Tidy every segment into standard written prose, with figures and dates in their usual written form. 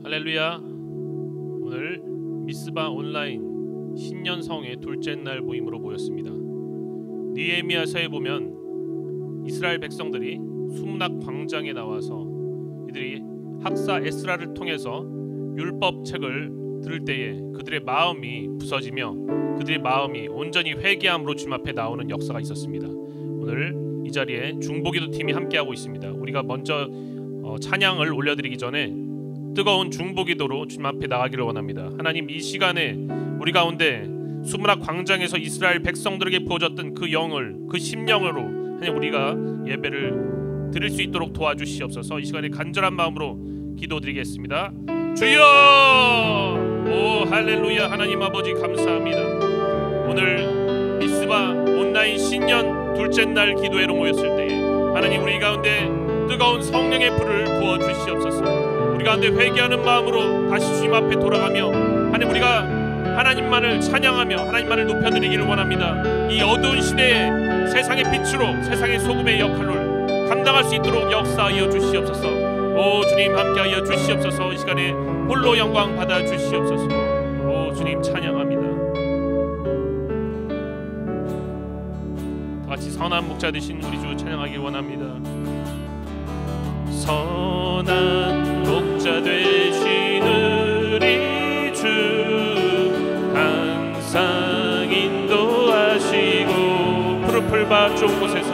할렐루야. 오늘 미스바 온라인 신년성의 둘째 날 모임으로 모였습니다. 느헤미야서에 보면 이스라엘 백성들이 수문학 광장에 나와서 이들이 학사 에스라를 통해서 율법책을 들을 때에 그들의 마음이 부서지며 그들의 마음이 온전히 회개함으로 주님 앞에 나오는 역사가 있었습니다. 오늘 이 자리에 중보기도 팀이 함께하고 있습니다. 우리가 먼저 찬양을 올려드리기 전에 뜨거운 중보기도로 주님 앞에 나가기를 원합니다. 하나님, 이 시간에 우리 가운데 수문학 광장에서 이스라엘 백성들에게 부어졌던 그 영을, 그 심령으로 하나님 우리가 예배를 드릴 수 있도록 도와주시옵소서. 이 시간에 간절한 마음으로 기도드리겠습니다. 주여! 오 할렐루야. 하나님 아버지 감사합니다. 오늘 미스바 온라인 신년 둘째 날 기도회로 모였을 때에 하나님 우리 가운데 뜨거운 성령의 불을 부어주시옵소서. 우리 가운데 회개하는 마음으로 다시 주님 앞에 돌아가며 하나님 우리가 하나님만을 찬양하며 하나님만을 높여드리기를 원합니다. 이 어두운 시대에 세상의 빛으로 세상의 소금의 역할을 감당할 수 있도록 역사하여 주시옵소서. 오 주님 함께하여 주시옵소서. 이 시간에 홀로 영광 받아 주시옵소서. 오 주님 찬양합니다. 다같이 선한 목자 되신 우리 주 찬양하길 원합니다. 선한 목자 되신 우리 주 항상 인도하시고 푸른 풀밭 좋은 곳에서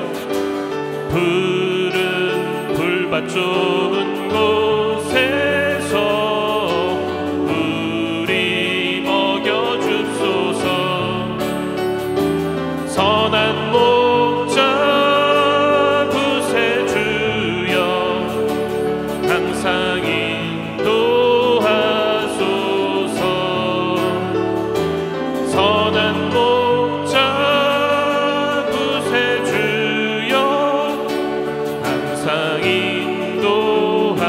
푸른 풀밭 좋은 곳에서 우리 먹여주소서. 선한 목자 항상 인도하소서. 선한 목자 구세주여 항상 인도하.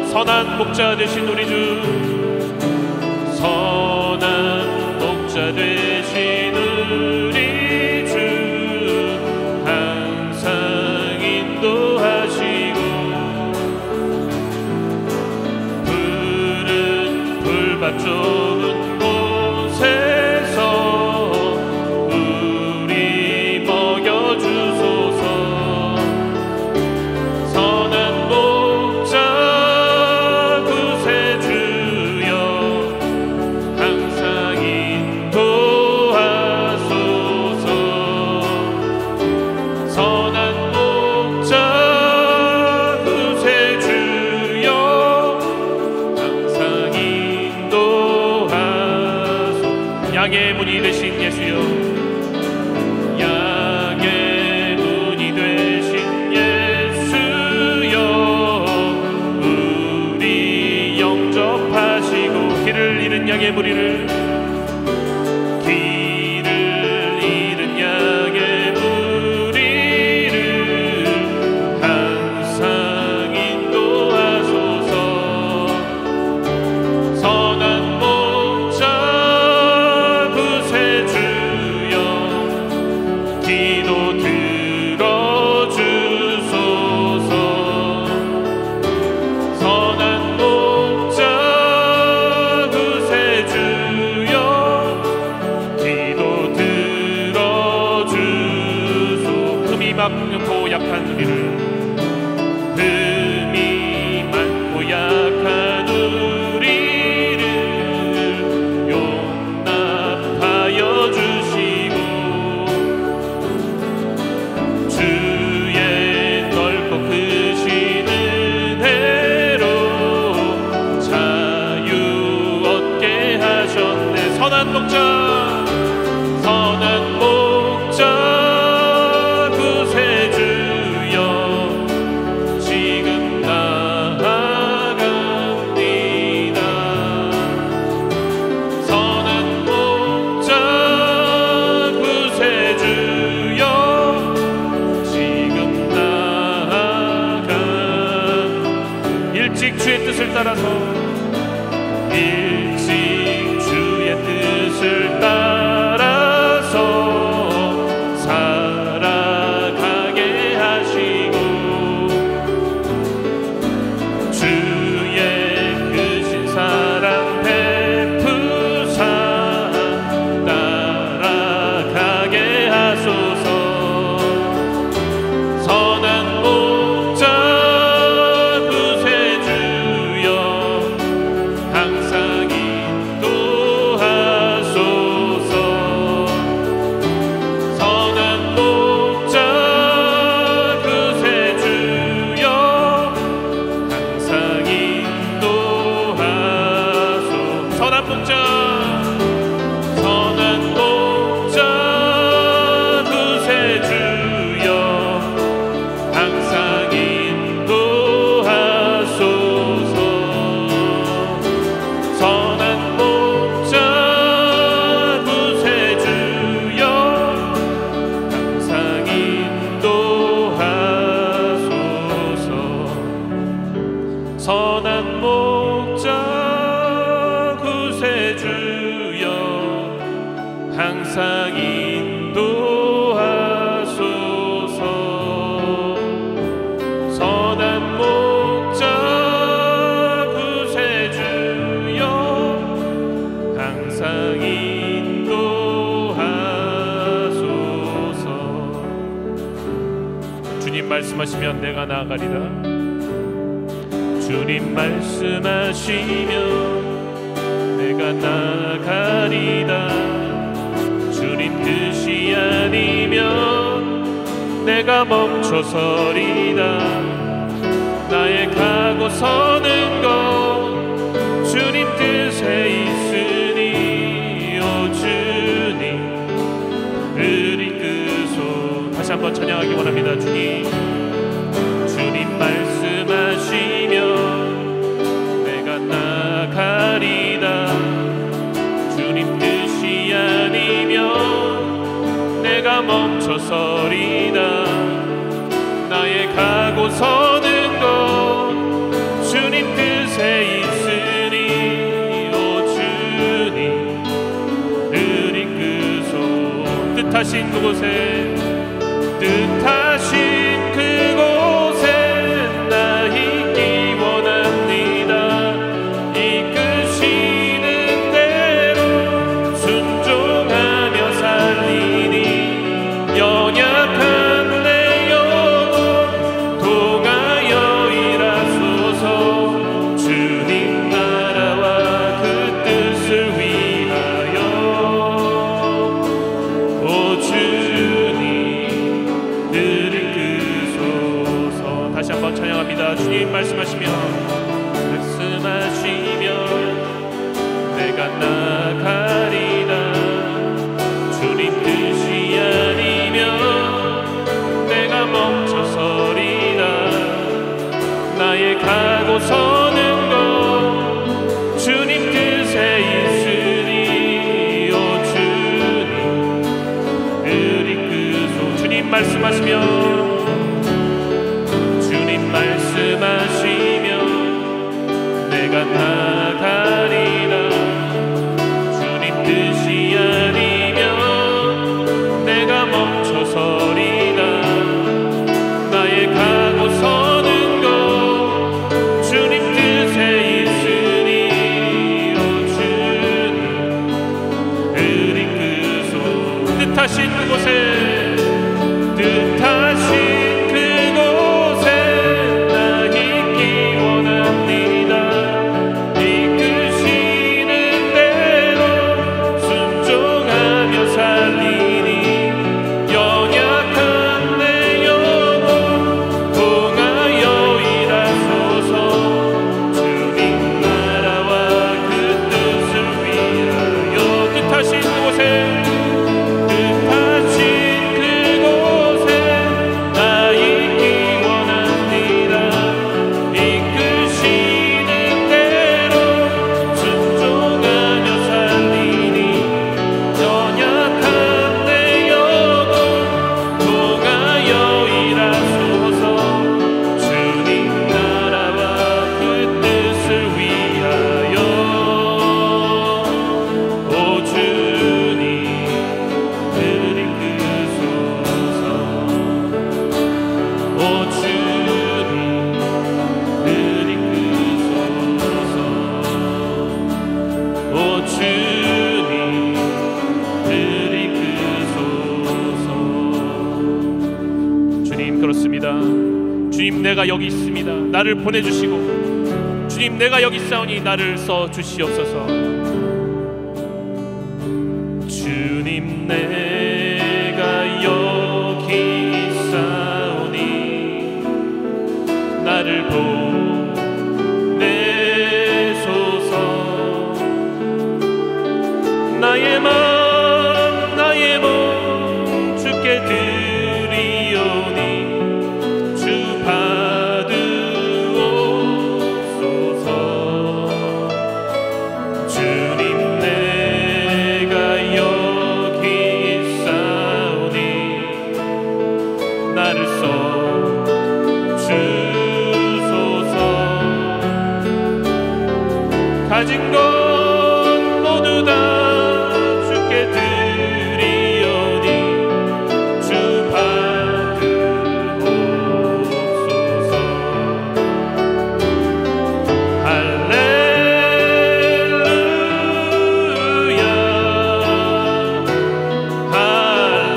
선한 목자 되신 우리 주, 선한 목자 되신 우리 주 항상 인도하시고 풀밭 좋은 곳에서 우리 먹여주소서. 선한 목자 구세주여 항상 인도하소서. 선한 목자 구세주여 항상 양의 문이 되신 예수여, 양의 문이 되신 예수여 우리 영접하시고 길을 잃은 양의 무리를 양의 무리를 항상 인도하소서. 선한 목자 기도 들어주소서. 선한 목자 구세주여 기도 들어주소서. 흠이 많고 약한 우리를, 흠이 많고 약한 우리를 용납하여 주시고 주의 넓고 크신 은혜로 자유 얻게 하셨네. 선한 목자, 선한 목자 구세주여 지금 나아갑니다. 선한 목자 구세주여 일찍 주의 뜻을 따라서, 일찍 주의 뜻을 따라서 살아가게 하시고 주의 그 주님 말씀하시면 내가 나아가리라. 주님 말씀하시면 내가 나아가리라. 주님 뜻이 아니면 내가 멈춰서리라. 나의 가고 서는 것 주님 뜻에 있으니 오 주님 을 이끄소. 다시 한번 찬양하기 원합니다. 주님 말씀하시면 내가 나아가리라. 주님 뜻이 아니면 내가 멈춰서리라. 나의 가고 서는 것 주님 뜻에 있으니 오 주님 을 이끄소. 뜻하신 그곳에 나 있기 원합니다. 이끄시는 대로 순종하며 살리니 연약한 내 영혼 통하여 일하소서. 주님 나라와 그 뜻을 위하여 오 주님 을 이끄소서. 다시 한번 찬양합니다. 주님 말씀하시면 내가 나아가리라. 주님 뜻이 아니면 내가 멈춰서리라. 나의 가고 서는 것 주님 뜻에 있으니 오 주님 을 이끄소. 주님 말씀하시면 내가 나아가리라. 주님 뜻이 아니면 내가 멈춰서리라. 나의 가고 서는 것 주님 뜻에 있으니 오 주님 을 이끄소. 뜻하신 그곳에 주님 내가 여기 있습니다. 나를 보내주시고 주님 내가 여기 있사오니 나를 써주시옵소서. 주님 내가 여기 있사오니 나를 보내소서. 나의 몸 주께 가진 것 모두 다 주께 드리오니 주 받으옵소서. 할렐루야 할렐루야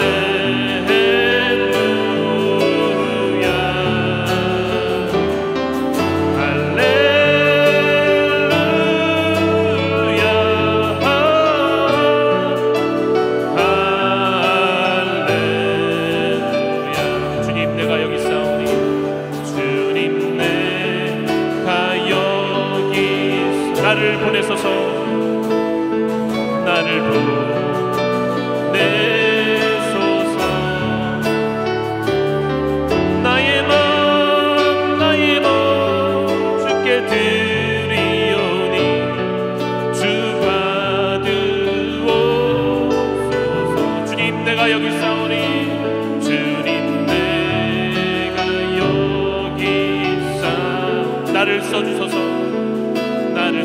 나를 써주소서, 나를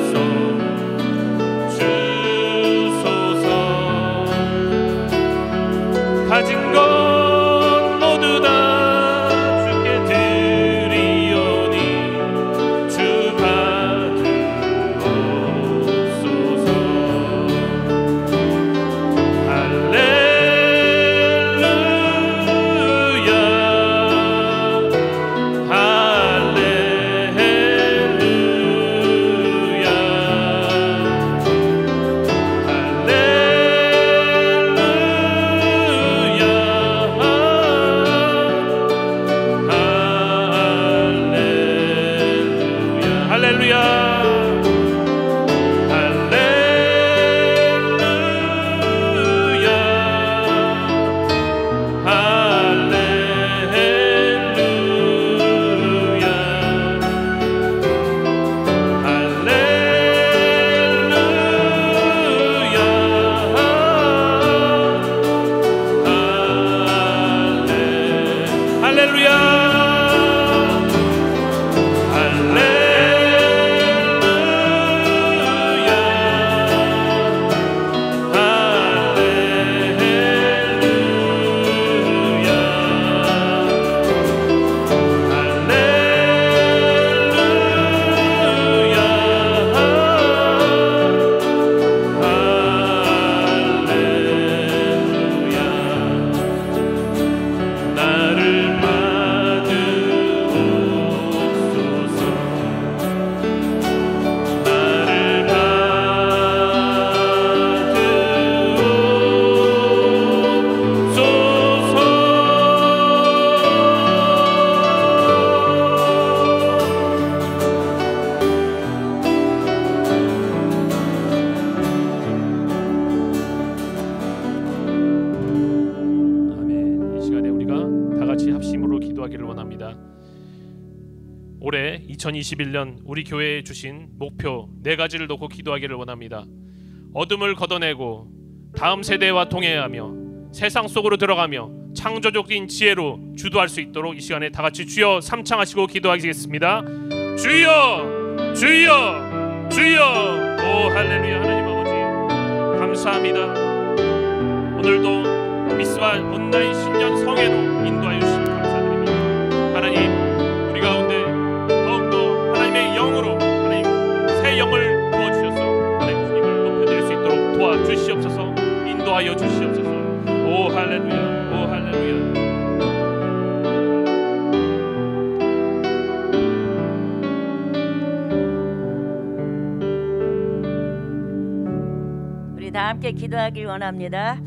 써주소서. 가진 것 모두 다 주께 드리오니 주 받으옵소서. 할렐루야, 할렐루야, 할렐루야, 기도하기를 원합니다. 올해 2021년 우리 교회에 주신 목표 4가지를 놓고 기도하기를 원합니다. 어둠을 걷어내고 다음 세대와 동행하며 세상 속으로 들어가며 창조적인 지혜로 주도할 수 있도록 이 시간에 다 같이 주여 삼창하시고 기도하겠습니다. 주여, 주여, 주여. 오 할렐루야. 하나님 아버지 감사합니다. 오늘도 미스바 온라인 신년 성회로 인도하여 주시니 감사드립니다. 하나님 우리 가운데 더욱더 하나님의 영으로 하나님 새 영을 부어주셔서 하나님 주님을 높여드릴 수 있도록 도와주시옵소서. 인도하여 주시옵소서. 오 할렐루야, 오 할렐루야. 우리 다 함께 기도하길 원합니다.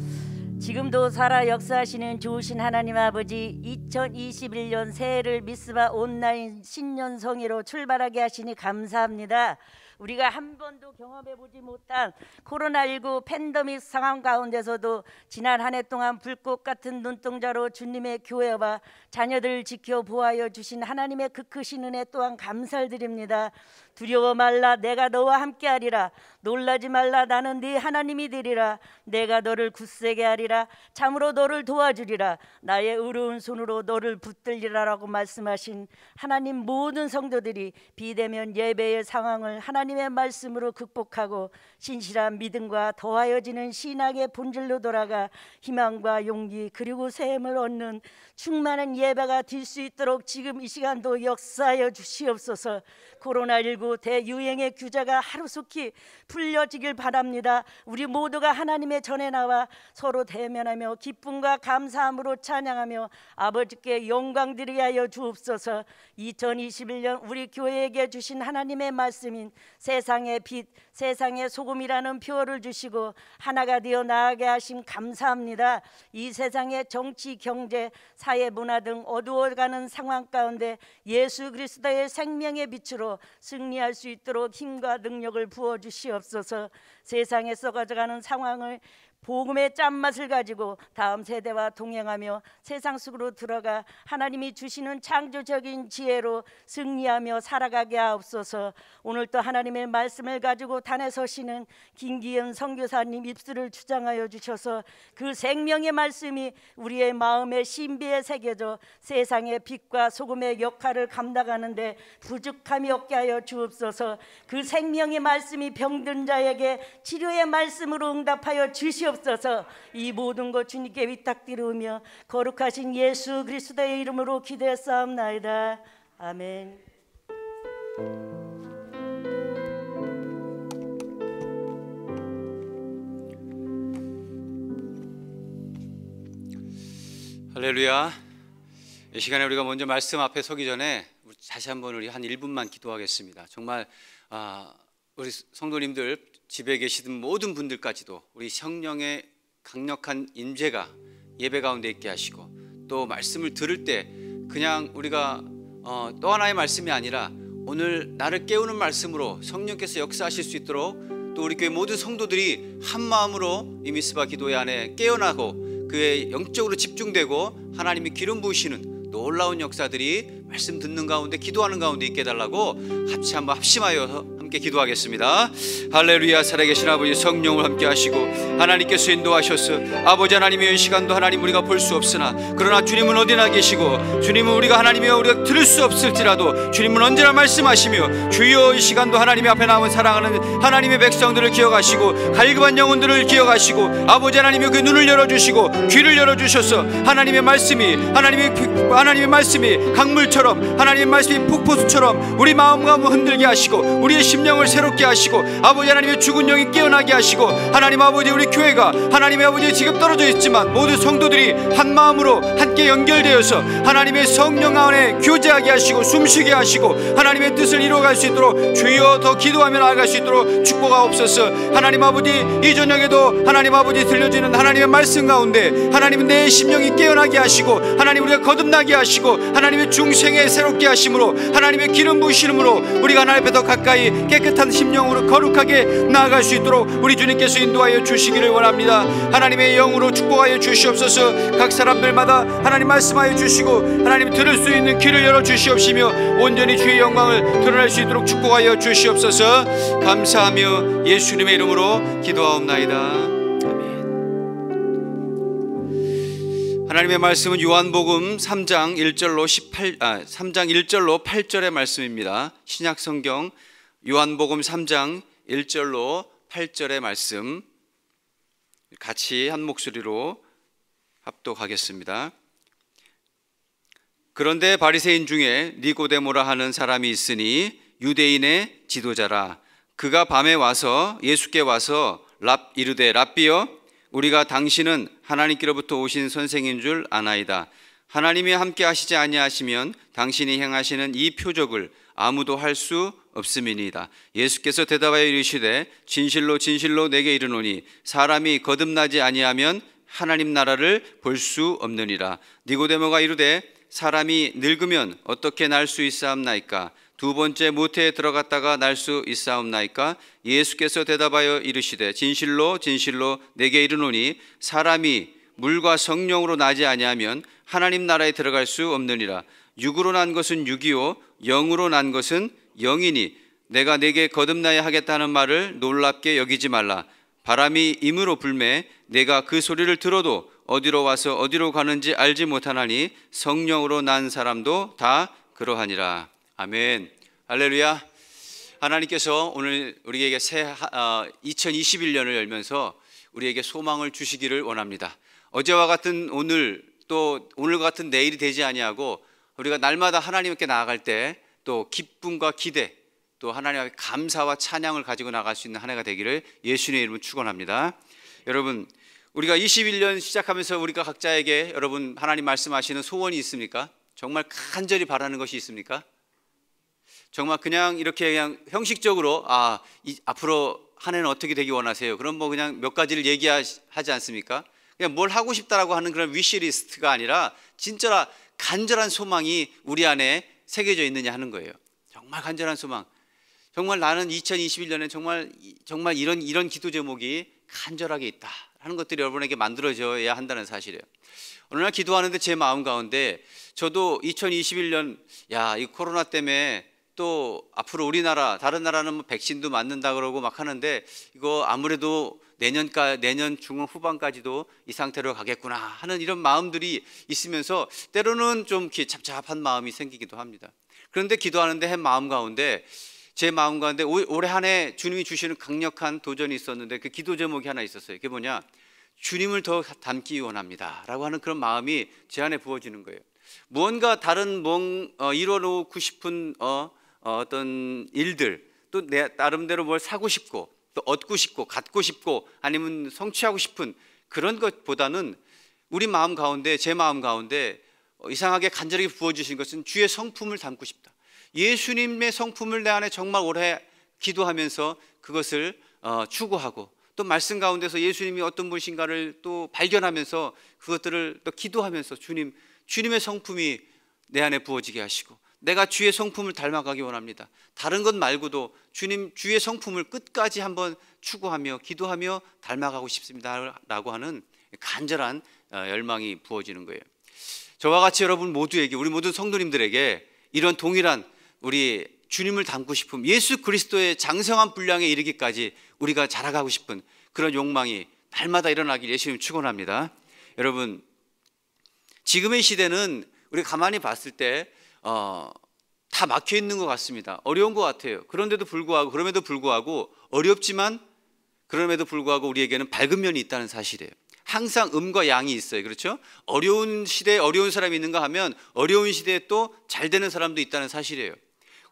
지금도 살아 역사하시는 좋으신 하나님 아버지, 2021년 새해를 미스바 온라인 신년 성회로 출발하게 하시니 감사합니다. 우리가 한 번도 경험해보지 못한 코로나19 팬데믹 상황 가운데서도 지난 한 해 동안 불꽃 같은 눈동자로 주님의 교회와 자녀들을 지켜보아여 주신 하나님의 그 크신 은혜 또한 감사드립니다. 두려워 말라, 내가 너와 함께하리라. 놀라지 말라, 나는 네 하나님이 되리라. 내가 너를 굳세게 하리라. 참으로 너를 도와주리라. 나의 의로운 손으로 너를 붙들리라라고 말씀하신 하나님, 모든 성도들이 비대면 예배의 상황을 하나님의 말씀으로 극복하고 신실한 믿음과 더하여지는 신앙의 본질로 돌아가 희망과 용기 그리고 샘을 얻는 충만한 예배가 될 수 있도록 지금 이 시간도 역사하여 주시옵소서. 코로나19 대유행의 규제가 하루속히 풀려지길 바랍니다. 우리 모두가 하나님의 전에 나와 서로 대면하며 기쁨과 감사함으로 찬양하며 아버지께 영광 드리게 하여 주옵소서. 2021년 우리 교회에게 주신 하나님의 말씀인 세상의 빛, 세상의 소금이라는 표어를 주시고 하나가 되어 나아가게 하심 감사합니다. 이 세상의 정치, 경제, 사회, 문화 등 어두워가는 상황 가운데 예수 그리스도의 생명의 빛으로 승리할 수 있도록 힘과 능력을 부어주시옵소서. 세상에 썩어져가는 상황을 복음의 짠맛을 가지고 다음 세대와 동행하며 세상 속으로 들어가 하나님이 주시는 창조적인 지혜로 승리하며 살아가게 하옵소서. 오늘 또 하나님의 말씀을 가지고 단에 서시는 김기현 선교사님 입술을 주장하여 주셔서 그 생명의 말씀이 우리의 마음에 신비에 새겨져 세상의 빛과 소금의 역할을 감당하는데 부족함이 없게 하여 주옵소서. 그 생명의 말씀이 병든 자에게 치료의 말씀으로 응답하여 주시옵소서. 이 모든 것 주님께 위탁드리며 거룩하신 예수 그리스도의 이름으로 기도했사옵나이다. 아멘. 할렐루야. 이 시간에 우리가 먼저 말씀 앞에 서기 전에 다시 한번 우리 한 1분만 기도하겠습니다. 정말 우리 성도님들, 집에 계시던 모든 분들까지도 우리 성령의 강력한 임재가 예배 가운데 있게 하시고, 또 말씀을 들을 때 그냥 우리가 또 하나의 말씀이 아니라 오늘 나를 깨우는 말씀으로 성령께서 역사하실 수 있도록, 또 우리 교회 모든 성도들이 한 마음으로 이 미스바 기도회 안에 깨어나고 그의 영적으로 집중되고 하나님이 기름 부으시는 놀라운 역사들이 말씀 듣는 가운데, 기도하는 가운데 있게 해달라고 같이 한번 합심하여 함께 기도하겠습니다. 할렐루야. 살아계신 아버지, 성령을 함께 하시고 하나님께서 인도하셔서 아버지 하나님의 이 시간도 하나님 우리가 볼 수 없으나, 그러나 주님은 어디나 계시고 주님은 우리가 하나님이여 우리가 들을 수 없을지라도 주님은 언제나 말씀하시며, 주여 이 시간도 하나님 앞에 남은 사랑하는 하나님의 백성들을 기억하시고 갈급한 영혼들을 기억하시고 아버지 하나님의 그 눈을 열어주시고 귀를 열어주셔서 하나님의 말씀이 강물처럼, 하나님의 말씀이 폭포수처럼 우리 마음과 흔들게 하시고 우리의 심령을 새롭게 하시고 아버지 하나님의 죽은 영이 깨어나게 하시고, 하나님 아버지 우리 교회가 하나님의 아버지 지금 떨어져 있지만 모든 성도들이 한 마음으로 함께 연결되어서 하나님의 성령 안에 교제하게 하시고 숨쉬게 하시고 하나님의 뜻을 이루어갈 수 있도록 주여 더 기도하며 나아갈 수 있도록 축복하옵소서. 하나님 아버지 이 저녁에도 하나님 아버지 들려지는 하나님의 말씀 가운데 하나님은 내 심령이 깨어나게 하시고 하나님 우리가 거듭나게 하시고 하나님의 중생에 새롭게 하심으로 하나님의 기름 부으심으로 우리가 하나님 앞에 더 가까이 깨끗한 심령으로 거룩하게 나아갈 수 있도록 우리 주님께서 인도하여 주시기를 원합니다. 하나님의 영으로 축복하여 주시옵소서. 각 사람들마다 하나님 말씀하여 주시고 하나님 들을 수 있는 귀를 열어 주시옵시며 온전히 주의 영광을 드러낼 수 있도록 축복하여 주시옵소서. 감사하며 예수님의 이름으로 기도하옵나이다. 하나님의 말씀은 요한복음 3장 1절로 8절의 말씀입니다. 신약성경 요한복음 3장 1절로 8절의 말씀 같이 한 목소리로 합독하겠습니다. 그런데 바리새인 중에 니고데모라 하는 사람이 있으니 유대인의 지도자라. 그가 밤에 와서 예수께 와서 이르되 랍비여, 우리가 당신은 하나님께로부터 오신 선생인 줄 아나이다. 하나님이 함께 하시지 아니하시면 당신이 행하시는 이 표적을 아무도 할 수 없음이니이다. 예수께서 대답하여 이르시되 진실로 진실로 내게 이르노니 사람이 거듭나지 아니하면 하나님 나라를 볼 수 없느니라. 니고데모가 이르되 사람이 늙으면 어떻게 날 수 있사옵나이까? 두 번째 모태에 들어갔다가 날 수 있사옵나이까? 예수께서 대답하여 이르시되 진실로 진실로 내게 이르노니 사람이 물과 성령으로 나지 아니하면 하나님 나라에 들어갈 수 없느니라. 육으로 난 것은 육이요 영으로 난 것은 영이니 내가 내게 거듭나야 하겠다는 말을 놀랍게 여기지 말라. 바람이 임으로 불매 내가 그 소리를 들어도 어디로 와서 어디로 가는지 알지 못하나니 성령으로 난 사람도 다 그러하니라. 아멘. 할렐루야. 하나님께서 오늘 우리에게 새 2021년을 열면서 우리에게 소망을 주시기를 원합니다. 어제와 같은 오늘, 또 오늘과 같은 내일이 되지 아니하고 우리가 날마다 하나님께 나아갈 때 또 기쁨과 기대, 또 하나님 앞에 감사와 찬양을 가지고 나갈 수 있는 한 해가 되기를 예수님의 이름으로 축원합니다. 여러분, 우리가 21년 시작하면서 우리가 각자에게 여러분 하나님 말씀하시는 소원이 있습니까? 정말 간절히 바라는 것이 있습니까? 정말 그냥 이렇게 그냥 형식적으로 앞으로 한 해는 어떻게 되기 원하세요? 그럼 뭐 그냥 몇 가지를 얘기하지 않습니까? 그냥 뭘 하고 싶다라고 하는 그런 위시리스트가 아니라 진짜 간절한 소망이 우리 안에 새겨져 있느냐 하는 거예요. 정말 간절한 소망. 정말 나는 2021년에 정말 이런 기도 제목이 간절하게 있다 하는 것들이 여러분에게 만들어져야 한다는 사실이에요. 어느 날 기도하는데 제 마음 가운데 저도 2021년 이 코로나 때문에 또 앞으로 우리나라 다른 나라는 뭐 백신도 맞는다 그러고 막 하는데 이거 아무래도 내년 중후반까지도 이 상태로 가겠구나 하는 이런 마음들이 있으면서 때로는 좀 잡잡한 마음이 생기기도 합니다. 그런데 기도하는데 제 마음 가운데 올해 한 해 주님이 주시는 강력한 도전이 있었는데 그 기도 제목이 하나 있었어요. 그게 뭐냐? 주님을 더 닮기 원합니다 라고 하는 그런 마음이 제 안에 부어지는 거예요. 무언가 다른 이뤄놓고 싶은 어떤 일들, 또 내 나름대로 뭘 사고 싶고 또 얻고 싶고 갖고 싶고 아니면 성취하고 싶은 그런 것보다는 우리 마음 가운데, 제 마음 가운데 이상하게 간절하게 부어주신 것은 주의 성품을 담고 싶다. 예수님의 성품을 내 안에 정말 오래 기도하면서 그것을 추구하고 또 말씀 가운데서 예수님이 어떤 분이신가를 또 발견하면서 그것들을 또 기도하면서 주님의 성품이 내 안에 부어지게 하시고 내가 주의 성품을 닮아가기 원합니다. 다른 것 말고도 주의 성품을 끝까지 한번 추구하며 기도하며 닮아가고 싶습니다 라고 하는 간절한 열망이 부어지는 거예요. 저와 같이 여러분 모두에게, 우리 모든 성도님들에게 이런 동일한 우리 주님을 닮고 싶음, 예수 그리스도의 장성한 분량에 이르기까지 우리가 자라가고 싶은 그런 욕망이 날마다 일어나길 예수님 축원합니다. 여러분, 지금의 시대는 우리가 가만히 봤을 때 다 막혀 있는 것 같습니다. 어려운 것 같아요. 그럼에도 불구하고 어렵지만 그럼에도 불구하고 우리에게는 밝은 면이 있다는 사실이에요. 항상 음과 양이 있어요. 그렇죠? 어려운 시대에 어려운 사람이 있는가 하면 어려운 시대에 또 잘 되는 사람도 있다는 사실이에요.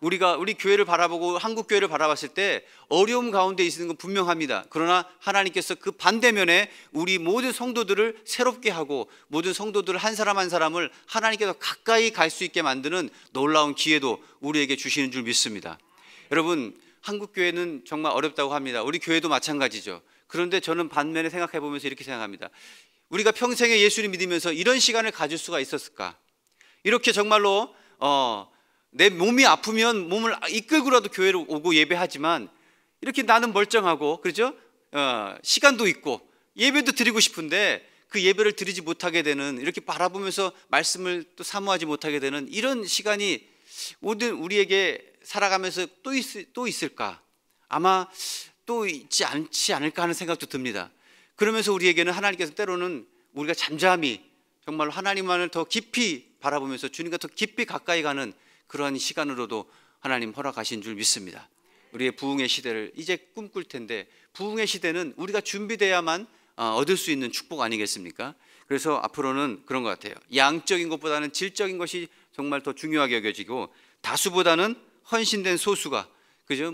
우리 교회를 바라보고 한국 교회를 바라봤을 때 어려움 가운데 있는 건 분명합니다. 그러나 하나님께서 그 반대면에 우리 모든 성도들을 새롭게 하고 모든 성도들 한 사람 한 사람을 하나님께서 가까이 갈 수 있게 만드는 놀라운 기회도 우리에게 주시는 줄 믿습니다. 여러분, 한국 교회는 정말 어렵다고 합니다. 우리 교회도 마찬가지죠. 그런데 저는 반면에 생각해 보면서 이렇게 생각합니다. 우리가 평생에 예수를 믿으면서 이런 시간을 가질 수가 있었을까? 이렇게 정말로 내 몸이 아프면 몸을 이끌고라도 교회로 오고 예배하지만 이렇게 나는 멀쩡하고 그렇죠? 시간도 있고 예배도 드리고 싶은데 그 예배를 드리지 못하게 되는, 이렇게 바라보면서 말씀을 또 사모하지 못하게 되는 이런 시간이 모든 우리에게 살아가면서 또 있을까? 아마 또 있지 않을까 하는 생각도 듭니다. 그러면서 우리에게는 하나님께서 때로는 우리가 잠잠히 정말 하나님만을 더 깊이 바라보면서 주님과 더 깊이 가까이 가는 그런 시간으로도 하나님 허락하신 줄 믿습니다. 우리의 부흥의 시대를 이제 꿈꿀 텐데 부흥의 시대는 우리가 준비돼야만 얻을 수 있는 축복 아니겠습니까? 그래서 앞으로는 그런 것 같아요. 양적인 것보다는 질적인 것이 정말 더 중요하게 여겨지고 다수보다는 헌신된 소수가, 그죠?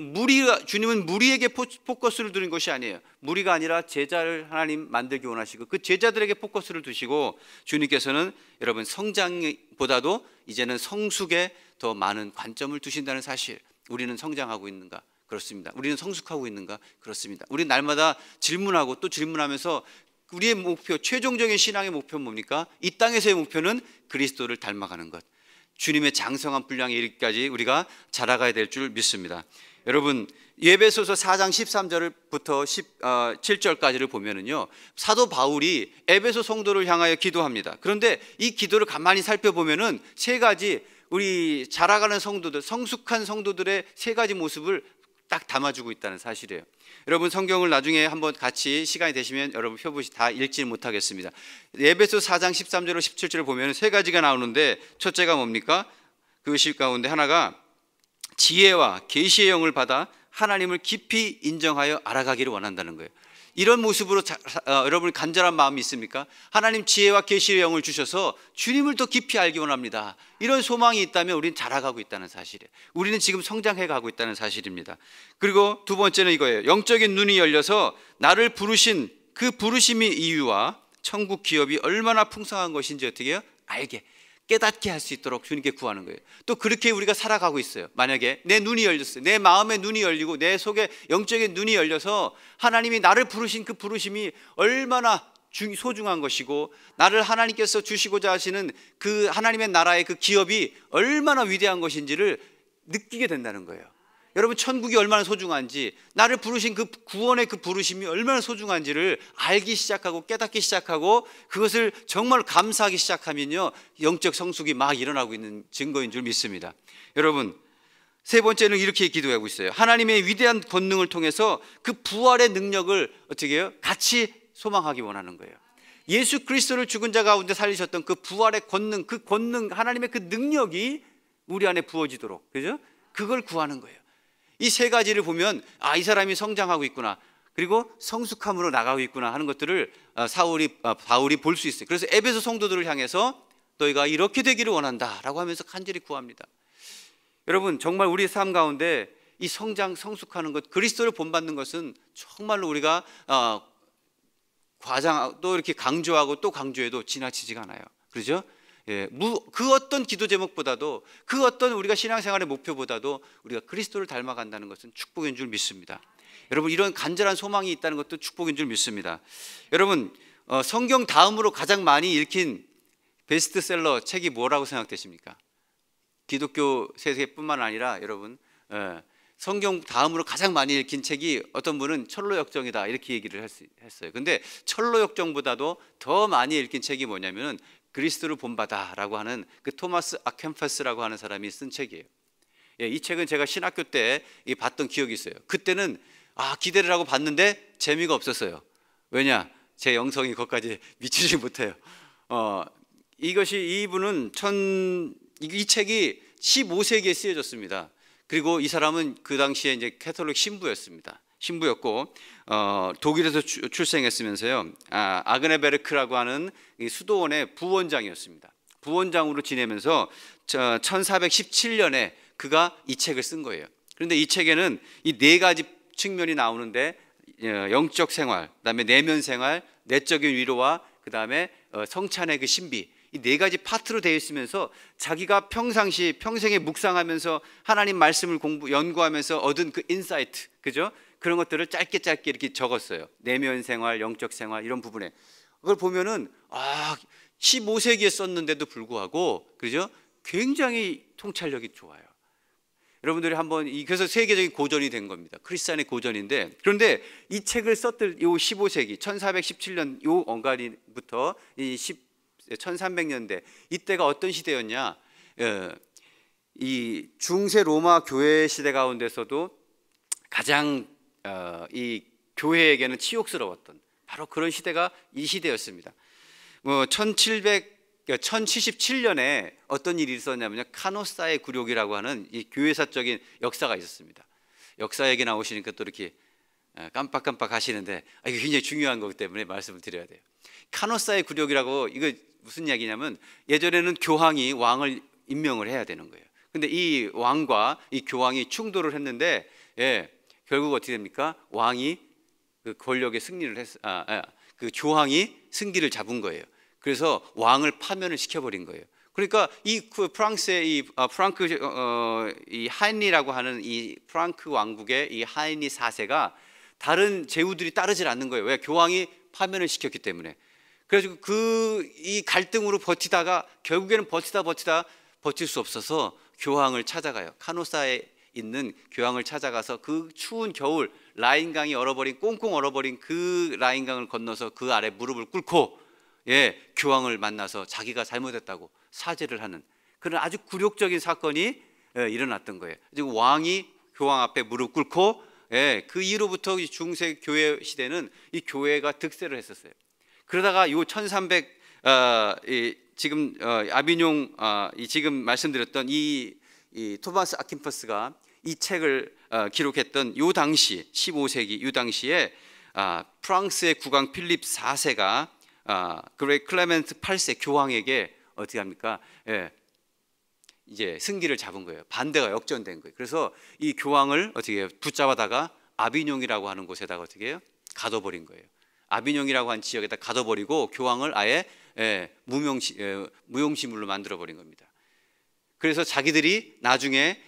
주님은 무리에게 포커스를 두는 것이 아니에요. 무리가 아니라 제자를 하나님 만들기 원하시고 그 제자들에게 포커스를 두시고 주님께서는 여러분 성장보다도 이제는 성숙에 더 많은 관점을 두신다는 사실. 우리는 성장하고 있는가? 그렇습니다. 우리는 성숙하고 있는가? 그렇습니다. 우리는 날마다 질문하고 또 질문하면서 우리의 목표, 최종적인 신앙의 목표는 뭡니까? 이 땅에서의 목표는 그리스도를 닮아가는 것, 주님의 장성한 분량에 이르기까지 우리가 자라가야 될 줄 믿습니다. 여러분, 에베소서 4장 13절부터 17절까지를 보면은요, 사도 바울이 에베소 성도를 향하여 기도합니다. 그런데 이 기도를 가만히 살펴보면은 세 가지, 우리 자라가는 성도들, 성숙한 성도들의 세 가지 모습을 딱 담아주고 있다는 사실이에요. 여러분, 성경을 나중에 한번 같이 시간이 되시면 여러분 펴보시 다 읽지 못하겠습니다. 에베소 4장 13절로 17절을 보면 세 가지가 나오는데 첫째가 뭡니까? 그 시 가운데 하나가 지혜와 계시의 영을 받아 하나님을 깊이 인정하여 알아가기를 원한다는 거예요. 이런 모습으로 여러분 간절한 마음이 있습니까? 하나님 지혜와 계시의 영을 주셔서 주님을 더 깊이 알기 원합니다. 이런 소망이 있다면 우리는 자라가고 있다는 사실이에요. 우리는 지금 성장해 가고 있다는 사실입니다. 그리고 두 번째는 이거예요. 영적인 눈이 열려서 나를 부르신 그 부르심의 이유와 천국 기업이 얼마나 풍성한 것인지 어떻게 해요? 깨닫게 할 수 있도록 주님께 구하는 거예요. 또 그렇게 우리가 살아가고 있어요. 만약에 내 눈이 열렸어요. 내 마음의 눈이 열리고 내 속에 영적인 눈이 열려서 하나님이 나를 부르신 그 부르심이 얼마나 소중한 것이고 나를 하나님께서 주시고자 하시는 그 하나님의 나라의 그 기업이 얼마나 위대한 것인지를 느끼게 된다는 거예요. 여러분 천국이 얼마나 소중한지, 나를 부르신 그 구원의 그 부르심이 얼마나 소중한지를 알기 시작하고 깨닫기 시작하고 그것을 정말 감사하기 시작하면요, 영적 성숙이 막 일어나고 있는 증거인 줄 믿습니다. 여러분, 세 번째는 이렇게 기도하고 있어요. 하나님의 위대한 권능을 통해서 그 부활의 능력을 어떻게 해요? 같이 소망하기 원하는 거예요. 예수 그리스도를 죽은 자 가운데 살리셨던 그 부활의 권능, 그 권능, 하나님의 그 능력이 우리 안에 부어지도록, 그죠? 그걸 구하는 거예요. 이 세 가지를 보면 이 사람이 성장하고 있구나, 그리고 성숙함으로 나가고 있구나 하는 것들을 바울이 볼 수 있어요. 그래서 에베소 성도들을 향해서 너희가 이렇게 되기를 원한다라고 하면서 간절히 구합니다. 여러분, 정말 우리의 삶 가운데 이 성장, 성숙하는 것, 그리스도를 본받는 것은 정말로 우리가 또 이렇게 강조하고 또 강조해도 지나치지가 않아요. 그렇죠? 예, 그 어떤 기도 제목보다도, 그 어떤 우리가 신앙생활의 목표보다도 우리가 그리스도를 닮아간다는 것은 축복인 줄 믿습니다. 여러분, 이런 간절한 소망이 있다는 것도 축복인 줄 믿습니다. 여러분, 성경 다음으로 가장 많이 읽힌 베스트셀러 책이 뭐라고 생각되십니까? 기독교 세계뿐만 아니라 여러분, 성경 다음으로 가장 많이 읽힌 책이, 어떤 분은 철로역정이다 이렇게 얘기를 했어요. 근데 철로역정보다도 더 많이 읽힌 책이 뭐냐면은 그리스도를 본받아라고 하는 그 토마스 아켐퍼스라고 하는 사람이 쓴 책이에요. 예, 이 책은 제가 신학교 때 봤던 기억이 있어요. 그때는 기대를 하고 봤는데 재미가 없었어요. 왜냐? 제 영성이 거기까지 미치지 못해요. 이분은 이 책이 15세기에 쓰여졌습니다. 그리고 이 사람은 그 당시에 이제 캐톨릭 신부였고 독일에서 출생했으면서요, 아그네베르크라고 하는 이 수도원의 부원장이었습니다. 부원장으로 지내면서 1417년에 그가 이 책을 쓴 거예요. 그런데 이 책에는 이 네 가지 측면이 나오는데, 영적 생활, 그다음에 내면 생활, 내적인 위로와 그다음에 성찬의 그 신비, 이 네 가지 파트로 되어 있으면서 자기가 평생에 묵상하면서 하나님 말씀을 연구하면서 얻은 그 인사이트, 그죠? 그런 것들을 짧게 이렇게 적었어요. 내면 생활, 영적 생활 이런 부분에. 그걸 보면은 15세기에 썼는데도 불구하고, 그죠? 굉장히 통찰력이 좋아요. 여러분들이 한번 그래서 세계적인 고전이 된 겁니다. 크리스찬의 고전인데, 그런데 이 책을 썼을 요 15세기 1417년 요 언가리부터 1300년대 이때가 어떤 시대였냐? 이 중세 로마 교회 시대 가운데서도 가장 이 교회에게는 치욕스러웠던 바로 그런 시대가 이 시대였습니다. 1077년에 어떤 일이 있었냐면요, 카노사의 굴욕이라고 하는 이 교회사적인 역사가 있었습니다. 역사 얘기 나오시니까 또 이렇게 깜빡깜빡 하시는데, 이게 굉장히 중요한 거기 때문에 말씀을 드려야 돼요. 카노사의 굴욕이라고, 이거 무슨 이야기냐면, 예전에는 교황이 왕을 임명을 해야 되는 거예요. 근데 이 왕과 이 교황이 충돌을 했는데, 결국 어떻게 됩니까? 왕이 그 권력의 승리를 그 교황이 승기를 잡은 거예요. 그래서 왕을 파면을 시켜버린 거예요. 그러니까 프랑스의 이 하인리라고 하는 이 프랑크 왕국의 이 하인리 4세가 다른 제후들이 따르질 않는 거예요. 왜? 교황이 파면을 시켰기 때문에. 그래서 이 갈등으로 버티다가 결국에는 버틸 수 없어서 교황을 찾아가요. 카노사에 있는 교황을 찾아가서 그 추운 겨울 라인강이 꽁꽁 얼어버린 그 라인강을 건너서 그 아래 무릎을 꿇고 교황을 만나서 자기가 잘못했다고 사죄를 하는 그런 아주 굴욕적인 사건이 일어났던 거예요. 지금 왕이 교황 앞에 무릎 꿇고 그 이후로부터 중세 교회 시대는 이 교회가 득세를 했었어요. 그러다가 요 1300 지금 아비뇽 지금 말씀드렸던 이 토마스 아킨퍼스가 이 책을 기록했던 요 당시 15세기 요 당시에 프랑스의 국왕 필립 4세가 클레멘트 8세 교황에게 어떻게 합니까? 이제 승기를 잡은 거예요. 반대가 역전된 거예요. 그래서 이 교황을 어떻게 해요? 붙잡아다가 아비뇽이라고 하는 곳에다가 어떻게 해요? 가둬버린 거예요. 아비뇽이라고 한 지역에다 가둬버리고 교황을 아예 무용지물로 만들어버린 겁니다. 그래서 자기들이 나중에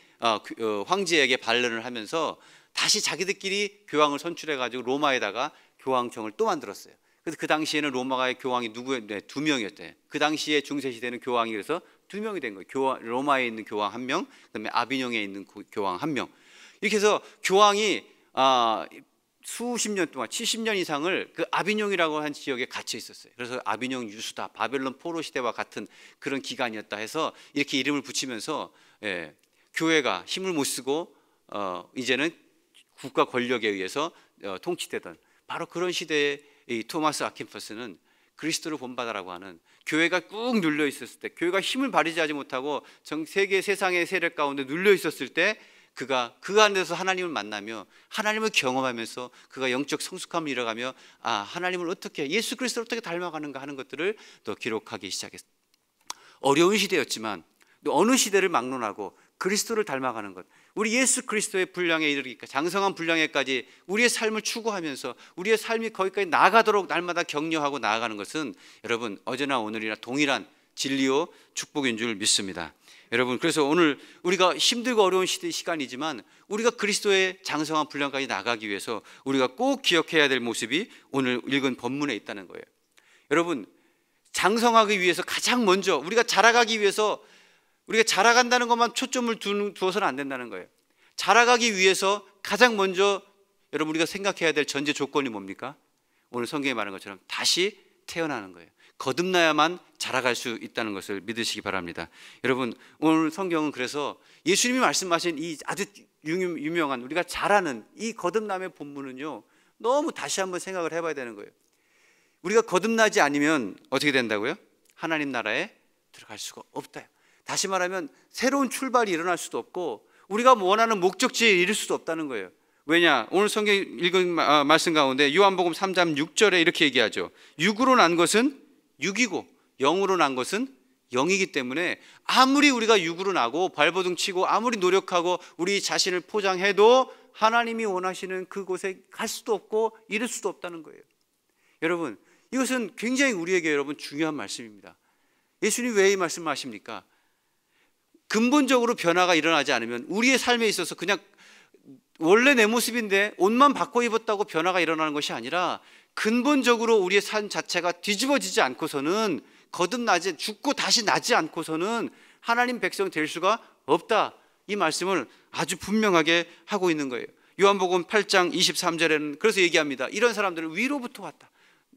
황제에게 반론을 하면서 다시 자기들끼리 교황을 선출해가지고 로마에다가 교황청을 또 만들었어요. 그래서 그 당시에는 로마의 교황이 두 명이었대요. 그 당시에 중세시대는 교황이 그래서 두 명이 된 거예요. 로마에 있는 교황 한 명, 그다음에 아비뇽에 있는 교황 한 명. 이렇게 해서 교황이 수십 년 동안 70년 이상을 그 아비뇽이라고 하는 지역에 갇혀 있었어요. 그래서 아비뇽 유수다, 바벨론 포로 시대와 같은 그런 기간이었다 해서 이렇게 이름을 붙이면서 교회가 힘을 못 쓰고 이제는 국가 권력에 의해서 통치되던 바로 그런 시대에 이 토마스 아퀴나스는 그리스도를 본받아라고 하는, 교회가 꾹 눌려 있었을 때, 교회가 힘을 발휘하지 못하고 세계 세상의 세력 가운데 눌려 있었을 때 그가 그 안에서 하나님을 만나며 하나님을 경험하면서 그가 영적 성숙함을 잃어가며 하나님을 어떻게, 예수 그리스도를 어떻게 닮아가는가 하는 것들을 또 기록하기 시작했어요. 어려운 시대였지만 또 어느 시대를 막론하고 그리스도를 닮아가는 것, 우리 예수 그리스도의 분량에 이르기까지, 장성한 분량에까지 우리의 삶을 추구하면서 우리의 삶이 거기까지 나아가도록 날마다 격려하고 나아가는 것은 여러분 어제나 오늘이나 동일한 진리요 축복인 줄 믿습니다. 여러분, 그래서 오늘 우리가 힘들고 어려운 시간이지만 우리가 그리스도의 장성한 분량까지 나가기 위해서 우리가 꼭 기억해야 될 모습이 오늘 읽은 본문에 있다는 거예요. 여러분, 장성하기 위해서 가장 먼저 우리가 자라가기 위해서, 우리가 자라간다는 것만 초점을 두어서는 안 된다는 거예요. 자라가기 위해서 가장 먼저 여러분 우리가 생각해야 될 전제 조건이 뭡니까? 오늘 성경에 말한 것처럼 다시 태어나는 거예요. 거듭나야만 자라갈 수 있다는 것을 믿으시기 바랍니다. 여러분, 오늘 성경은 그래서 예수님이 말씀하신 이 아주 유명한 우리가 잘하는 이 거듭남의 본문은요, 너무 다시 한번 생각을 해봐야 되는 거예요. 우리가 거듭나지 않으면 어떻게 된다고요? 하나님 나라에 들어갈 수가 없다. 다시 말하면 새로운 출발이 일어날 수도 없고 우리가 원하는 목적지에 이를 수도 없다는 거예요. 왜냐? 오늘 성경 읽은 말씀 가운데 요한복음 3장 6절에 이렇게 얘기하죠. 육으로 난 것은 육이고 영으로 난 것은 영이기 때문에 아무리 우리가 육으로 나고 발버둥 치고 아무리 노력하고 우리 자신을 포장해도 하나님이 원하시는 그곳에 갈 수도 없고 이룰 수도 없다는 거예요. 여러분, 이것은 굉장히 우리에게 여러분 중요한 말씀입니다. 예수님 왜 이 말씀을 하십니까? 근본적으로 변화가 일어나지 않으면 우리의 삶에 있어서 그냥 원래 내 모습인데 옷만 바꿔 입었다고 변화가 일어나는 것이 아니라 근본적으로 우리의 삶 자체가 뒤집어지지 않고서는, 거듭나지, 죽고 다시 나지 않고서는 하나님 백성 될 수가 없다. 이 말씀을 아주 분명하게 하고 있는 거예요. 요한복음 8장 23절에는 그래서 얘기합니다. 이런 사람들은 위로부터 왔다.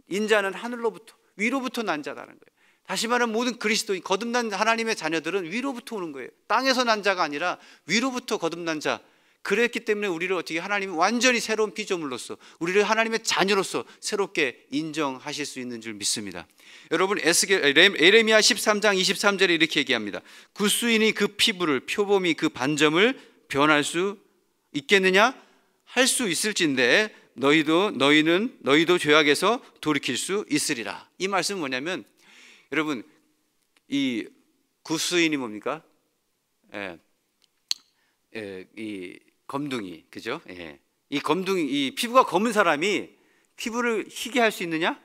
인자는 하늘로부터, 위로부터 난 자다는 거예요. 다시 말하면 모든 그리스도인 거듭난 하나님의 자녀들은 위로부터 오는 거예요. 땅에서 난 자가 아니라 위로부터 거듭난 자. 그랬기 때문에 우리를 어떻게 하나님이 완전히 새로운 피조물로서, 우리를 하나님의 자녀로서 새롭게 인정하실 수 있는 줄 믿습니다. 여러분, 에레미야 13장 23절에 이렇게 얘기합니다. 굿수인이 그 피부를, 표범이 그 반점을 변할 수 있겠느냐? 할 수 있을진데 너희도 죄악에서 돌이킬 수 있으리라. 이 말씀은 뭐냐면, 여러분, 이 굿수인이 뭡니까? 이 검둥이, 그죠? 이 검둥이, 이 피부가 검은 사람이 피부를 희게 할 수 있느냐?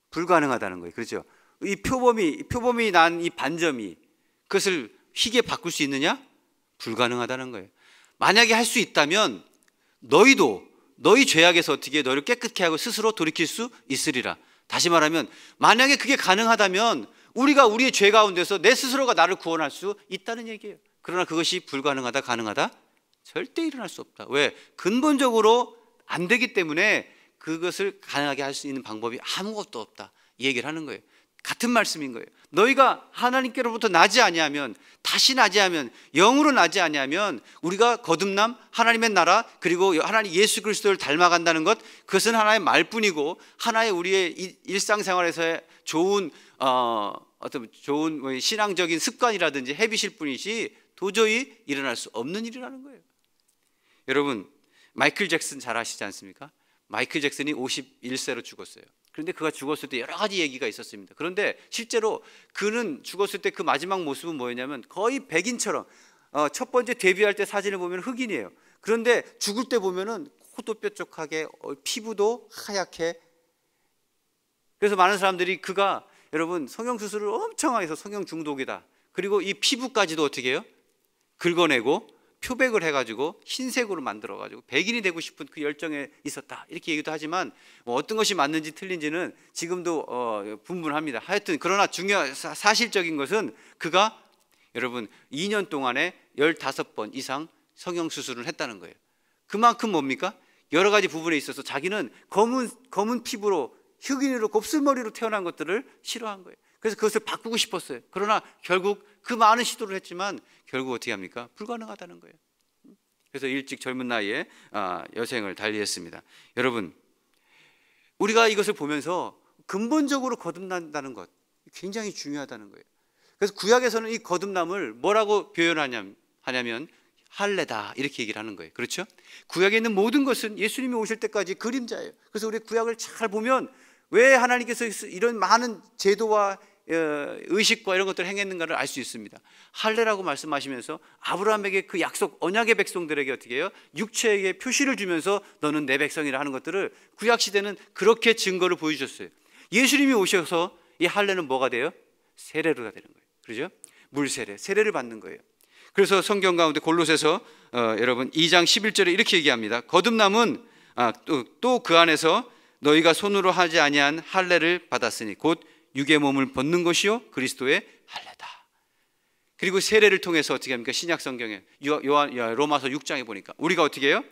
불가능하다는 거예요. 그렇죠? 이 표범이 난 이 반점이 그것을 희게 바꿀 수 있느냐? 불가능하다는 거예요. 만약에 할 수 있다면 너희 죄악에서 어떻게 너를 깨끗게 하고 스스로 돌이킬 수 있으리라. 다시 말하면 만약에 그게 가능하다면 우리가 우리의 죄 가운데서 내 스스로가 나를 구원할 수 있다는 얘기예요. 그러나 그것이 불가능하다, 가능하다? 절대 일어날 수 없다. 왜? 근본적으로 안 되기 때문에 그것을 가능하게 할 수 있는 방법이 아무것도 없다. 이 얘기를 하는 거예요. 같은 말씀인 거예요. 너희가 하나님께로부터 나지 아니하면, 다시 나지 않으면, 영으로 나지 아니하면 우리가 거듭남, 하나님의 나라, 그리고 하나님 예수 그리스도를 닮아간다는 것, 그것은 하나의 말뿐이고 하나의 우리의 일상생활에서의 좋은 신앙적인 습관이라든지 헤비실 뿐이지 도저히 일어날 수 없는 일이라는 거예요. 여러분, 마이클 잭슨 잘 아시지 않습니까? 마이클 잭슨이 51세로 죽었어요. 그런데 그가 죽었을 때 여러 가지 얘기가 있었습니다. 그런데 실제로 그는 죽었을 때 그 마지막 모습은 뭐였냐면 거의 백인처럼, 첫 번째 데뷔할 때 사진을 보면 흑인이에요. 그런데 죽을 때 보면은 코도 뾰족하게, 피부도 하얗게. 그래서 많은 사람들이 그가, 여러분, 성형수술을 엄청 하게 해서 성형 중독이다. 그리고 이 피부까지도 어떻게 해요? 긁어내고 표백을 해가지고 흰색으로 만들어가지고 백인이 되고 싶은 그 열정에 있었다. 이렇게 얘기도 하지만 어떤 것이 맞는지 틀린지는 지금도 분분합니다. 하여튼 그러나 사실적인 것은 그가 여러분 2년 동안에 15번 이상 성형수술을 했다는 거예요. 그만큼 뭡니까? 여러 가지 부분에 있어서 자기는 검은 피부로 흑인으로 곱슬머리로 태어난 것들을 싫어한 거예요. 그래서 그것을 바꾸고 싶었어요. 그러나 결국 그 많은 시도를 했지만 결국 어떻게 합니까? 불가능하다는 거예요. 그래서 일찍 젊은 나이에 여생을 달리했습니다. 여러분, 우리가 이것을 보면서 근본적으로 거듭난다는 것 굉장히 중요하다는 거예요. 그래서 구약에서는 이 거듭남을 뭐라고 표현하냐면 할례다 이렇게 얘기를 하는 거예요. 그렇죠? 구약에 있는 모든 것은 예수님이 오실 때까지 그림자예요. 그래서 우리 구약을 잘 보면 왜 하나님께서 이런 많은 제도와 의식과 이런 것들을 행했는가를 알 수 있습니다. 할례라고 말씀하시면서 아브라함에게 그 약속 언약의 백성들에게 어떻게 해요? 육체에게 표시를 주면서 너는 내 백성이라 하는 것들을 구약 시대는 그렇게 증거를 보여주셨어요. 예수님이 오셔서 이 할례는 뭐가 돼요? 세례로가 되는 거예요. 그렇죠? 물세례, 세례를 받는 거예요. 그래서 성경 가운데 골로새서 여러분 2장 11절에 이렇게 얘기합니다. 거듭남은 또 그 안에서 너희가 손으로 하지 아니한 할례를 받았으니 곧 육의 몸을 벗는 것이요 그리스도의 할례다. 그리고 세례를 통해서 어떻게 합니까? 신약 성경에 로마서 6장에 보니까 우리가 어떻게 해요?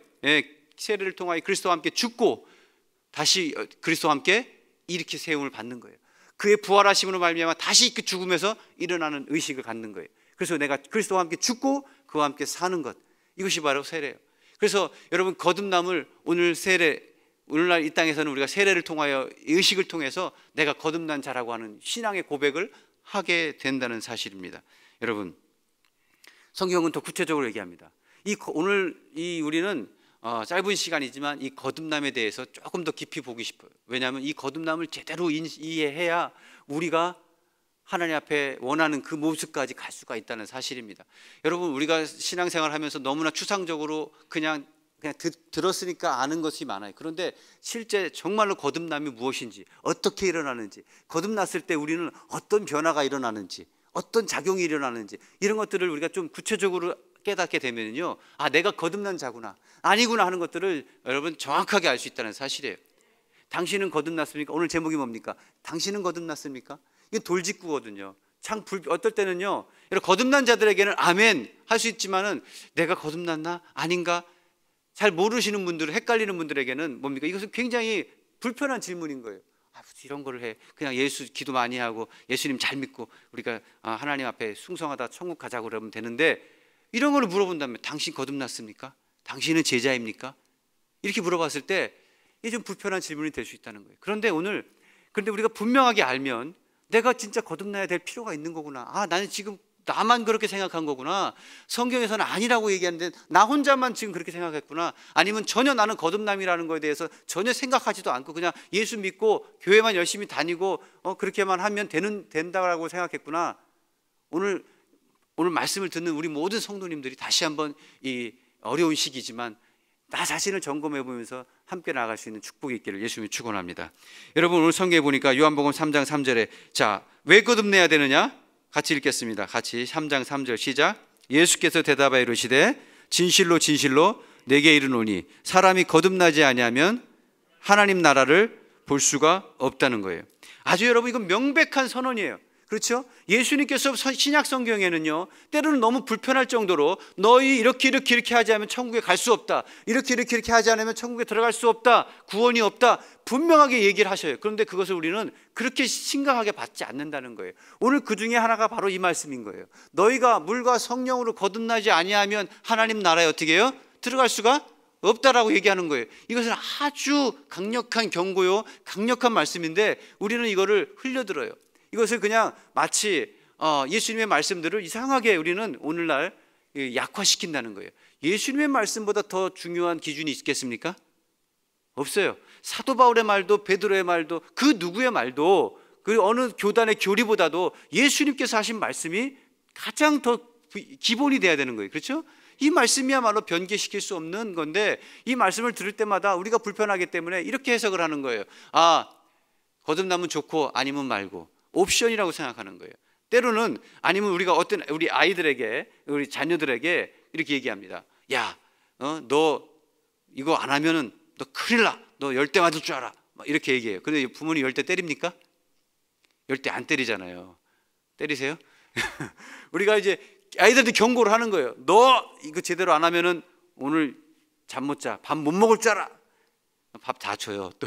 세례를 통하여 그리스도와 함께 죽고 다시 그리스도와 함께 이렇게 세움을 받는 거예요. 그의 부활하심으로 말미암아 다시 그 죽음에서 일어나는 의식을 갖는 거예요. 그래서 내가 그리스도와 함께 죽고 그와 함께 사는 것, 이것이 바로 세례예요. 그래서 여러분 거듭남을 오늘날 이 땅에서는 우리가 세례를 통하여 의식을 통해서 내가 거듭난 자라고 하는 신앙의 고백을 하게 된다는 사실입니다. 여러분, 성경은 더 구체적으로 얘기합니다. 오늘 우리는 짧은 시간이지만 이 거듭남에 대해서 조금 더 깊이 보기 싶어요. 왜냐하면 이 거듭남을 제대로 이해해야 우리가 하나님 앞에 원하는 그 모습까지 갈 수가 있다는 사실입니다. 여러분, 우리가 신앙생활 하면서 너무나 추상적으로 그냥 들었으니까 아는 것이 많아요. 그런데 실제 정말로 거듭남이 무엇인지, 어떻게 일어나는지, 거듭났을 때 우리는 어떤 변화가 일어나는지, 어떤 작용이 일어나는지, 이런 것들을 우리가 좀 구체적으로 깨닫게 되면요, 내가 거듭난 자구나, 아니구나 하는 것들을 여러분 정확하게 알 수 있다는 사실이에요. 당신은 거듭났습니까? 오늘 제목이 뭡니까? 당신은 거듭났습니까? 이게 돌직구거든요. 어떨 때는요, 거듭난 자들에게는 아멘 할 수 있지만은 내가 거듭났나 아닌가 잘 모르시는 분들, 헷갈리는 분들에게는 뭡니까? 이것은 굉장히 불편한 질문인 거예요. 이런 걸 해. 그냥 예수 기도 많이 하고 예수님 잘 믿고 우리가 하나님 앞에 숭성하다 천국 가자고 그러면 되는데, 이런 걸 물어본다면 당신 거듭났습니까? 당신은 제자입니까? 이렇게 물어봤을 때 이게 좀 불편한 질문이 될 수 있다는 거예요. 그런데 우리가 분명하게 알면 내가 진짜 거듭나야 될 필요가 있는 거구나. 나는 지금 나만 그렇게 생각한 거구나. 성경에서는 아니라고 얘기하는데 나 혼자만 지금 그렇게 생각했구나. 아니면 전혀 나는 거듭남이라는 거에 대해서 전혀 생각하지도 않고 그냥 예수 믿고 교회만 열심히 다니고 그렇게만 하면 된다고 생각했구나. 오늘 말씀을 듣는 우리 모든 성도님들이 다시 한번 이 어려운 시기지만 나 자신을 점검해 보면서 함께 나아갈 수 있는 축복이 있기를 예수님이 축원합니다. 여러분, 오늘 성경에 보니까 요한복음 3장 3절에 왜 거듭내야 되느냐? 같이 읽겠습니다. 같이 3장 3절 시작. 예수께서 대답하여 이르시되 진실로 진실로 내게 이르노니 사람이 거듭나지 아니하면 하나님 나라를 볼 수가 없다는 거예요. 아주 여러분, 이건 명백한 선언이에요. 그렇죠? 예수님께서 신약 성경에는요, 때로는 너무 불편할 정도로 너희 이렇게 하지 않으면 천국에 갈 수 없다, 이렇게 하지 않으면 천국에 들어갈 수 없다, 구원이 없다, 분명하게 얘기를 하셔요. 그런데 그것을 우리는 그렇게 심각하게 받지 않는다는 거예요. 오늘 그 중에 하나가 바로 이 말씀인 거예요. 너희가 물과 성령으로 거듭나지 아니하면 하나님 나라에 어떻게 해요? 들어갈 수가 없다라고 얘기하는 거예요. 이것은 아주 강력한 경고요, 강력한 말씀인데 우리는 이거를 흘려들어요. 이것을 그냥 마치 예수님의 말씀들을 이상하게 우리는 오늘날 약화시킨다는 거예요. 예수님의 말씀보다 더 중요한 기준이 있겠습니까? 없어요. 사도 바울의 말도 베드로의 말도 그 누구의 말도 그 어느 교단의 교리보다도 예수님께서 하신 말씀이 가장 더 기본이 돼야 되는 거예요. 그렇죠? 이 말씀이야말로 변개시킬 수 없는 건데 이 말씀을 들을 때마다 우리가 불편하기 때문에 이렇게 해석을 하는 거예요. 거듭나면 좋고 아니면 말고, 옵션이라고 생각하는 거예요. 때로는 아니면 우리 아이들에게, 우리 자녀들에게 이렇게 얘기합니다. 너 이거 안 하면은 너 큰일 나. 너 열대 맞을 줄 알아. 이렇게 얘기해요. 근데 부모님 열대 때립니까? 열대 안 때리잖아요. 때리세요? 우리가 이제 아이들한테 경고를 하는 거예요. 너 이거 제대로 안 하면은 오늘 잠 못 자. 밥 못 먹을 줄 알아. 밥 다 줘요 또.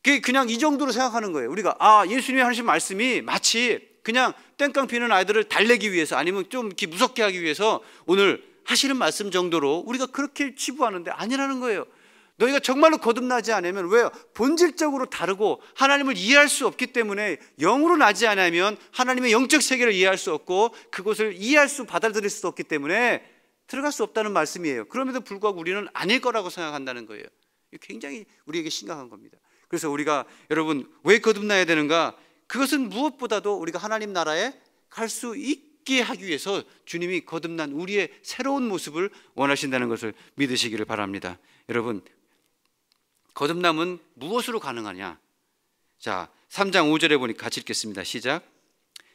그냥 이 정도로 생각하는 거예요. 우리가 예수님이 하신 말씀이 마치 그냥 땡깡 피는 아이들을 달래기 위해서 아니면 좀 이렇게 무섭게 하기 위해서 오늘 하시는 말씀 정도로 우리가 그렇게 치부하는데 아니라는 거예요. 너희가 정말로 거듭나지 않으면, 왜요? 본질적으로 다르고 하나님을 이해할 수 없기 때문에, 영으로 나지 않으면 하나님의 영적 세계를 이해할 수 없고 그것을 받아들일 수 없기 때문에 들어갈 수 없다는 말씀이에요. 그럼에도 불구하고 우리는 아닐 거라고 생각한다는 거예요. 굉장히 우리에게 심각한 겁니다. 그래서 우리가, 여러분, 왜 거듭나야 되는가? 그것은 무엇보다도 우리가 하나님 나라에 갈 수 있게 하기 위해서 주님이 거듭난 우리의 새로운 모습을 원하신다는 것을 믿으시기를 바랍니다. 여러분, 거듭남은 무엇으로 가능하냐? 자, 3장 5절에 보니 같이 읽겠습니다. 시작.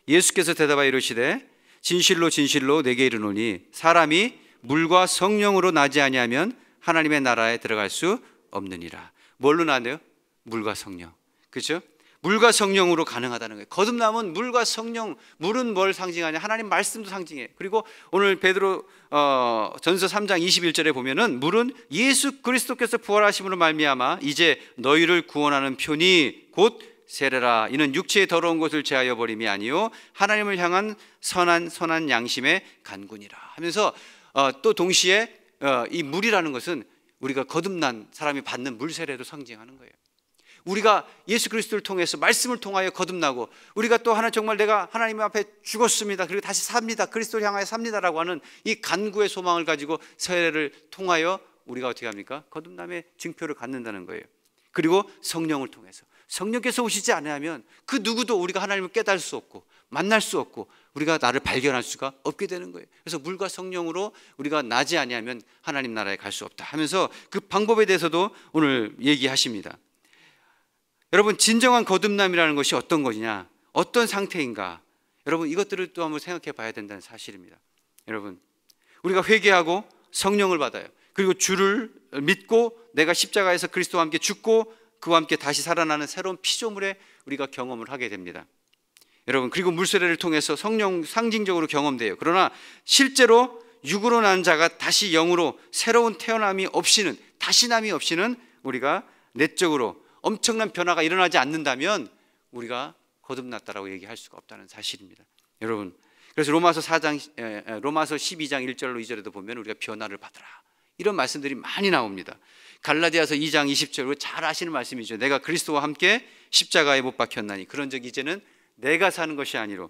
예수께서 대답하여 이르시되 진실로 진실로 내게 이르노니 사람이 물과 성령으로 나지 아니하면 하나님의 나라에 들어갈 수 없느니라. 뭘로 나네요? 물과 성령. 그렇죠? 물과 성령으로 가능하다는 거예요. 거듭남은 물과 성령, 물은 뭘 상징하냐? 하나님 말씀도 상징해. 그리고 오늘 베드로 전서 3장 21절에 보면은 물은 예수 그리스도께서 부활하심으로 말미암아 이제 너희를 구원하는 표니 곧 세례라. 이는 육체의 더러운 것을 제하여 버림이 아니요 하나님을 향한 선한 양심의 간군이라 하면서 또 동시에 이 물이라는 것은 우리가 거듭난 사람이 받는 물 세례도 상징하는 거예요. 우리가 예수 그리스도를 통해서 말씀을 통하여 거듭나고, 우리가 또 정말 내가 하나님 앞에 죽었습니다, 그리고 다시 삽니다, 그리스도를 향하여 삽니다라고 하는 이 간구의 소망을 가지고 세례를 통하여 우리가 어떻게 합니까? 거듭남의 증표를 갖는다는 거예요. 그리고 성령을 통해서, 성령께서 오시지 않으면 그 누구도 우리가 하나님을 깨달을 수 없고 만날 수 없고 우리가 나를 발견할 수가 없게 되는 거예요. 그래서 물과 성령으로 우리가 나지 아니하면 하나님 나라에 갈 수 없다 하면서 그 방법에 대해서도 오늘 얘기하십니다. 여러분, 진정한 거듭남이라는 것이 어떤 것이냐, 어떤 상태인가, 여러분 이것들을 또 한번 생각해 봐야 된다는 사실입니다. 여러분, 우리가 회개하고 성령을 받아요. 그리고 주를 믿고 내가 십자가에서 그리스도와 함께 죽고 그와 함께 다시 살아나는 새로운 피조물의 우리가 경험을 하게 됩니다. 여러분, 그리고 물세례를 통해서 성령 상징적으로 경험돼요. 그러나 실제로 육으로 난 자가 다시 영으로 새로운 태어남이 없이는, 다시남이 없이는 우리가 내적으로 엄청난 변화가 일어나지 않는다면 우리가 거듭났다라고 얘기할 수가 없다는 사실입니다. 여러분, 그래서 로마서 12장 1절로 2절에도 보면 우리가 변화를 받으라, 이런 말씀들이 많이 나옵니다. 갈라디아서 2장 20절, 잘 아시는 말씀이죠. 내가 그리스도와 함께 십자가에 못 박혔나니 그런즉 이제는 내가 사는 것이 아니로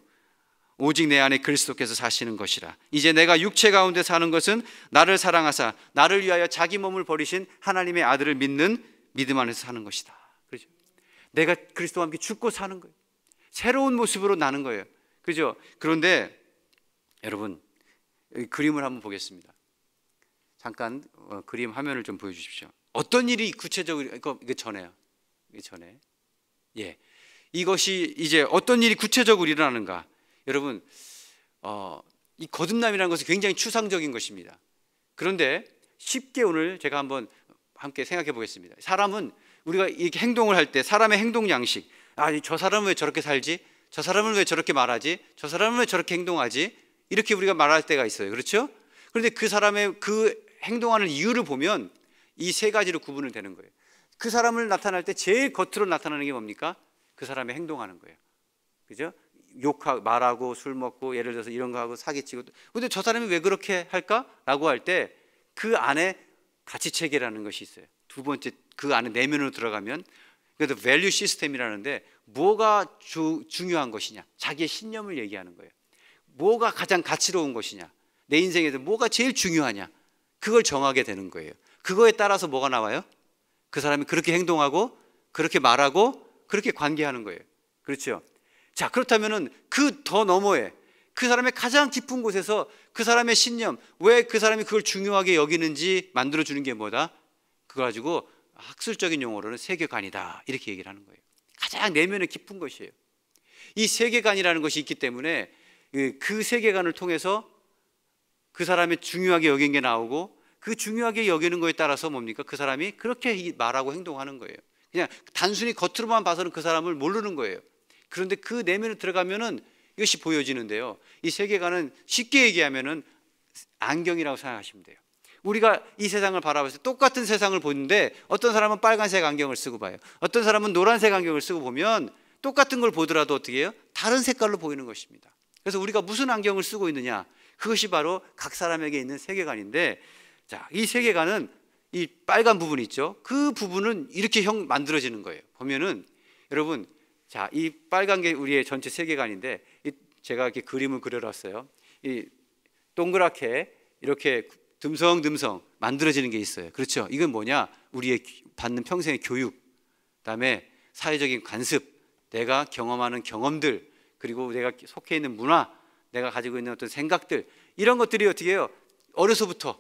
오직 내 안에 그리스도께서 사시는 것이라. 이제 내가 육체 가운데 사는 것은 나를 사랑하사 나를 위하여 자기 몸을 버리신 하나님의 아들을 믿는 믿음 안에서 사는 것이다. 그렇죠? 내가 그리스도와 함께 죽고 사는 거예요. 새로운 모습으로 나는 거예요. 그렇죠? 그런데 여러분, 그림을 한번 보겠습니다. 잠깐 그림 화면을 좀 보여주십시오. 어떤 일이 구체적으로, 이거 전에요. 이게 전에. 예, 이것이 이제 어떤 일이 구체적으로 일어나는가? 여러분, 이 거듭남이라는 것은 굉장히 추상적인 것입니다. 그런데 쉽게 오늘 제가 한번 함께 생각해 보겠습니다. 사람은 우리가 이렇게 행동을 할 때 사람의 행동 양식, 저 사람은 왜 저렇게 살지? 저 사람은 왜 저렇게 말하지? 저 사람은 왜 저렇게 행동하지? 이렇게 우리가 말할 때가 있어요. 그렇죠? 그런데 그 사람의 그 행동하는 이유를 보면 이 세 가지로 구분을 되는 거예요. 그 사람을 나타날 때 제일 겉으로 나타나는 게 뭡니까? 그 사람의 행동하는 거예요. 그죠? 욕하고 말하고 술 먹고 예를 들어서 이런 거 하고 사기치고. 근데 저 사람이 왜 그렇게 할까라고 할 때 그 안에 가치 체계라는 것이 있어요. 두 번째, 그 안에 내면으로 들어가면 그래서 밸류 시스템이라는데 뭐가 중요한 것이냐, 자기의 신념을 얘기하는 거예요. 뭐가 가장 가치로운 것이냐, 내 인생에서 뭐가 제일 중요하냐, 그걸 정하게 되는 거예요. 그거에 따라서 뭐가 나와요? 그 사람이 그렇게 행동하고 그렇게 말하고 그렇게 관계하는 거예요. 그렇죠? 자, 그렇다면은 그 더 너머에 그 사람의 가장 깊은 곳에서 그 사람의 신념, 왜 그 사람이 그걸 중요하게 여기는지 만들어주는 게 뭐다? 그거 가지고 학술적인 용어로는 세계관이다, 이렇게 얘기를 하는 거예요. 가장 내면에 깊은 것이에요. 이 세계관이라는 것이 있기 때문에 그 세계관을 통해서 그 사람이 중요하게 여긴 게 나오고, 그 중요하게 여기는 거에 따라서 뭡니까? 그 사람이 그렇게 말하고 행동하는 거예요. 그냥 단순히 겉으로만 봐서는 그 사람을 모르는 거예요. 그런데 그 내면에 들어가면은 이것이 보여지는데요. 이 세계관은 쉽게 얘기하면은 안경이라고 생각하시면 돼요. 우리가 이 세상을 바라보면서 똑같은 세상을 보는데 어떤 사람은 빨간색 안경을 쓰고 봐요. 어떤 사람은 노란색 안경을 쓰고 보면 똑같은 걸 보더라도 어떻게 해요? 다른 색깔로 보이는 것입니다. 그래서 우리가 무슨 안경을 쓰고 있느냐, 그것이 바로 각 사람에게 있는 세계관인데, 자, 이 세계관은 이 빨간 부분 있죠. 그 부분은 이렇게 만들어지는 거예요. 보면은 여러분, 자, 이 빨간 게 우리의 전체 세계관인데, 제가 이렇게 그림을 그려놨어요. 이 동그랗게 이렇게 듬성듬성 만들어지는 게 있어요. 그렇죠? 이건 뭐냐? 우리의 받는 평생의 교육, 그다음에 사회적인 관습, 내가 경험하는 경험들, 그리고 내가 속해 있는 문화, 내가 가지고 있는 어떤 생각들, 이런 것들이 어떻게 해요? 어려서부터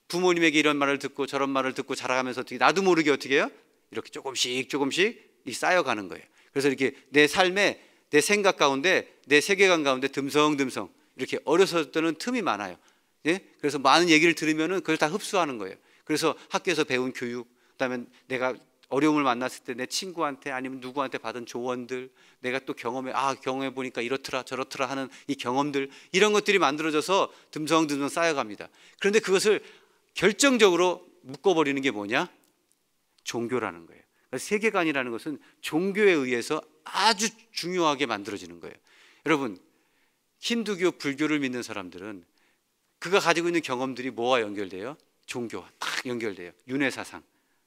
부모님에게 이런 말을 듣고 저런 말을 듣고 자라가면서 어떻게 나도 모르게 어떻게 해요? 이렇게 조금씩 쌓여가는 거예요. 그래서 이렇게 내 삶에, 내 생각 가운데, 내 세계관 가운데 듬성듬성 이렇게 어려서부터는 틈이 많아요. 예? 그래서 많은 얘기를 들으면은 그걸 다 흡수하는 거예요. 그래서 학교에서 배운 교육, 그다음에 내가 어려움을 만났을 때 내 친구한테 아니면 누구한테 받은 조언들, 내가 또 경험해 보니까 이렇더라 저렇더라 하는 이 경험들, 이런 것들이 만들어져서 듬성듬성 쌓여갑니다. 그런데 그것을 결정적으로 묶어버리는 게 뭐냐? 종교라는 거예요. 세계관이라는 것은 종교에 의해서 아주 중요하게 만들어지는 거예요. 여러분, 힌두교, 불교를 믿는 사람들은 그가 가지고 있는 경험들이 뭐와 연결돼요? 종교와 딱 연결돼요. 윤회사상,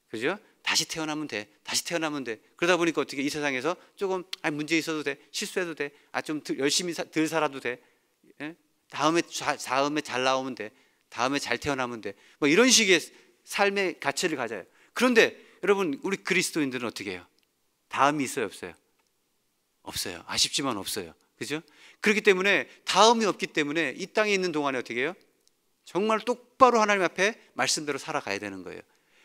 그죠? 다시 태어나면 돼, 다시 태어나면 돼. 그러다 보니까 어떻게 이 세상에서 조금 문제 있어도 돼, 실수해도 돼, 좀 열심히 덜 살아도 돼, 예? 다음에 잘 나오면 돼, 다음에 잘 태어나면 돼, 뭐 이런 식의 삶의 가치를 가져요. 그런데 여러분, 우리 그리스도인들은 어떻게 해요? 다음이 있어요, 없어요? 없어요. 아쉽지만 없어요. 그죠? 그렇기 때문에 다음이 없기 때문에 이 땅에 있는 동안에 어떻게 해요? 정말 똑바로 하나님 앞에 말씀대로 살아가야 되는 거예요.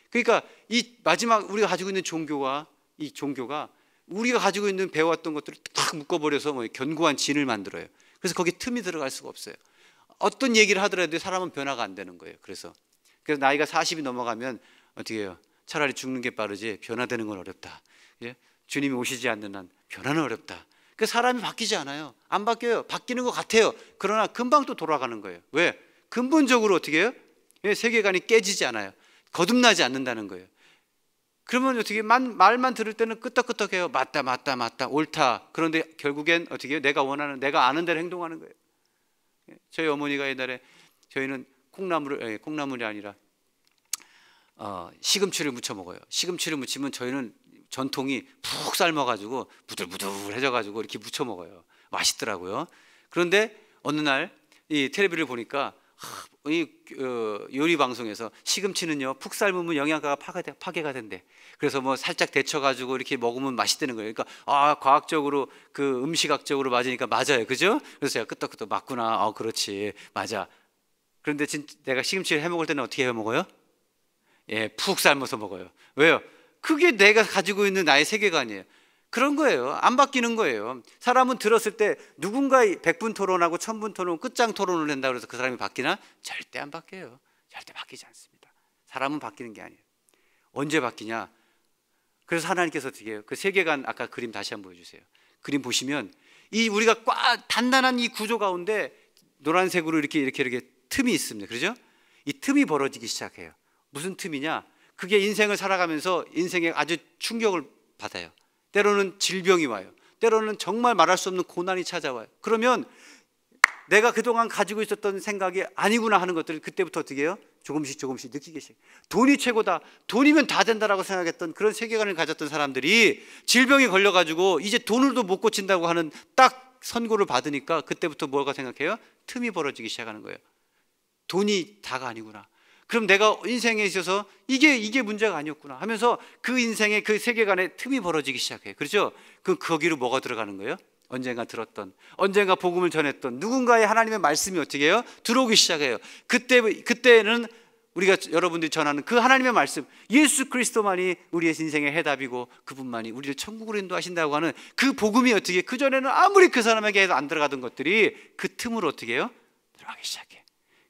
그러니까 이 마지막 우리가 가지고 있는 종교가, 이 종교가 우리가 가지고 있는 배워왔던 것들을 딱 묶어버려서 뭐 견고한 진을 만들어요. 그래서 거기에 틈이 들어갈 수가 없어요. 어떤 얘기를 하더라도 사람은 변화가 안 되는 거예요. 그래서 나이가 40이 넘어가면 어떻게 해요? 차라리 죽는 게 빠르지 변화되는 건 어렵다. 예? 주님이 오시지 않는 한 변화는 어렵다. 그 사람이 바뀌지 않아요. 안 바뀌어요. 바뀌는 것 같아요. 그러나 금방 또 돌아가는 거예요. 왜? 근본적으로 어떻게 해요? 세계관이 깨지지 않아요. 거듭나지 않는다는 거예요. 그러면 어떻게 말만 들을 때는 끄떡끄떡해요. 맞다, 옳다. 그런데 결국엔 어떻게 해요? 내가 원하는, 내가 아는 대로 행동하는 거예요. 저희 어머니가 옛날에 저희는 콩나물이 아니라 시금치를 무쳐 먹어요. 시금치를 무치면 저희는 전통이 푹 삶아가지고 부들부들해져가지고 이렇게 무쳐 먹어요. 맛있더라고요. 그런데 어느 날 이 텔레비를 보니까 이 요리 방송에서 시금치는요 푹 삶으면 영양가가 파괴가 된대. 그래서 뭐 살짝 데쳐가지고 이렇게 먹으면 맛있다는 거예요. 그러니까 과학적으로 그 음식학적으로 맞으니까 맞아요, 그죠? 그래서 제가 끄떡끄떡 맞구나. 그렇지, 맞아. 그런데 내가 시금치를 해 먹을 때는 어떻게 해 먹어요? 예, 푹 삶아서 먹어요. 왜요? 그게 내가 가지고 있는 나의 세계관이에요. 그런 거예요. 안 바뀌는 거예요. 사람은 들었을 때 누군가 100분 토론하고 1000분 토론, 끝장 토론을 한다고 해서 그 사람이 바뀌나? 절대 안 바뀌어요. 절대 바뀌지 않습니다. 사람은 바뀌는 게 아니에요. 언제 바뀌냐? 그래서 하나님께서 어떻게 해요? 그 세계관 아까 그림 다시 한번 보여주세요. 그림 보시면 우리가 단단한 이 구조 가운데 노란색으로 이렇게 틈이 있습니다. 그렇죠? 이 틈이 벌어지기 시작해요. 무슨 틈이냐? 그게 인생을 살아가면서 인생에 아주 충격을 받아요. 때로는 질병이 와요. 때로는 정말 말할 수 없는 고난이 찾아와요. 그러면 내가 그동안 가지고 있었던 생각이 아니구나 하는 것들을 그때부터 어떻게 해요? 조금씩 느끼기 시작해요. 돈이 최고다, 돈이면 다 된다라고 생각했던 그런 세계관을 가졌던 사람들이 질병에 걸려가지고 이제 돈을도 못 고친다고 하는 딱 선고를 받으니까 그때부터 뭐가 생각해요? 틈이 벌어지기 시작하는 거예요. 돈이 다가 아니구나. 그럼 내가 인생에 있어서 이게 문제가 아니었구나 하면서 그 인생의 그 세계관에 틈이 벌어지기 시작해요. 그렇죠? 거기로 뭐가 들어가는 거예요? 언젠가 들었던, 언젠가 복음을 전했던 누군가의 하나님의 말씀이 어떻게 해요? 들어오기 시작해요. 그때는 우리가 여러분들이 전하는 그 하나님의 말씀, 예수 그리스도만이 우리의 인생의 해답이고 그분만이 우리를 천국으로 인도하신다고 하는 그 복음이 어떻게, 그전에는 아무리 그 사람에게 해도 안 들어가던 것들이 그 틈으로 어떻게 해요? 들어가기 시작해.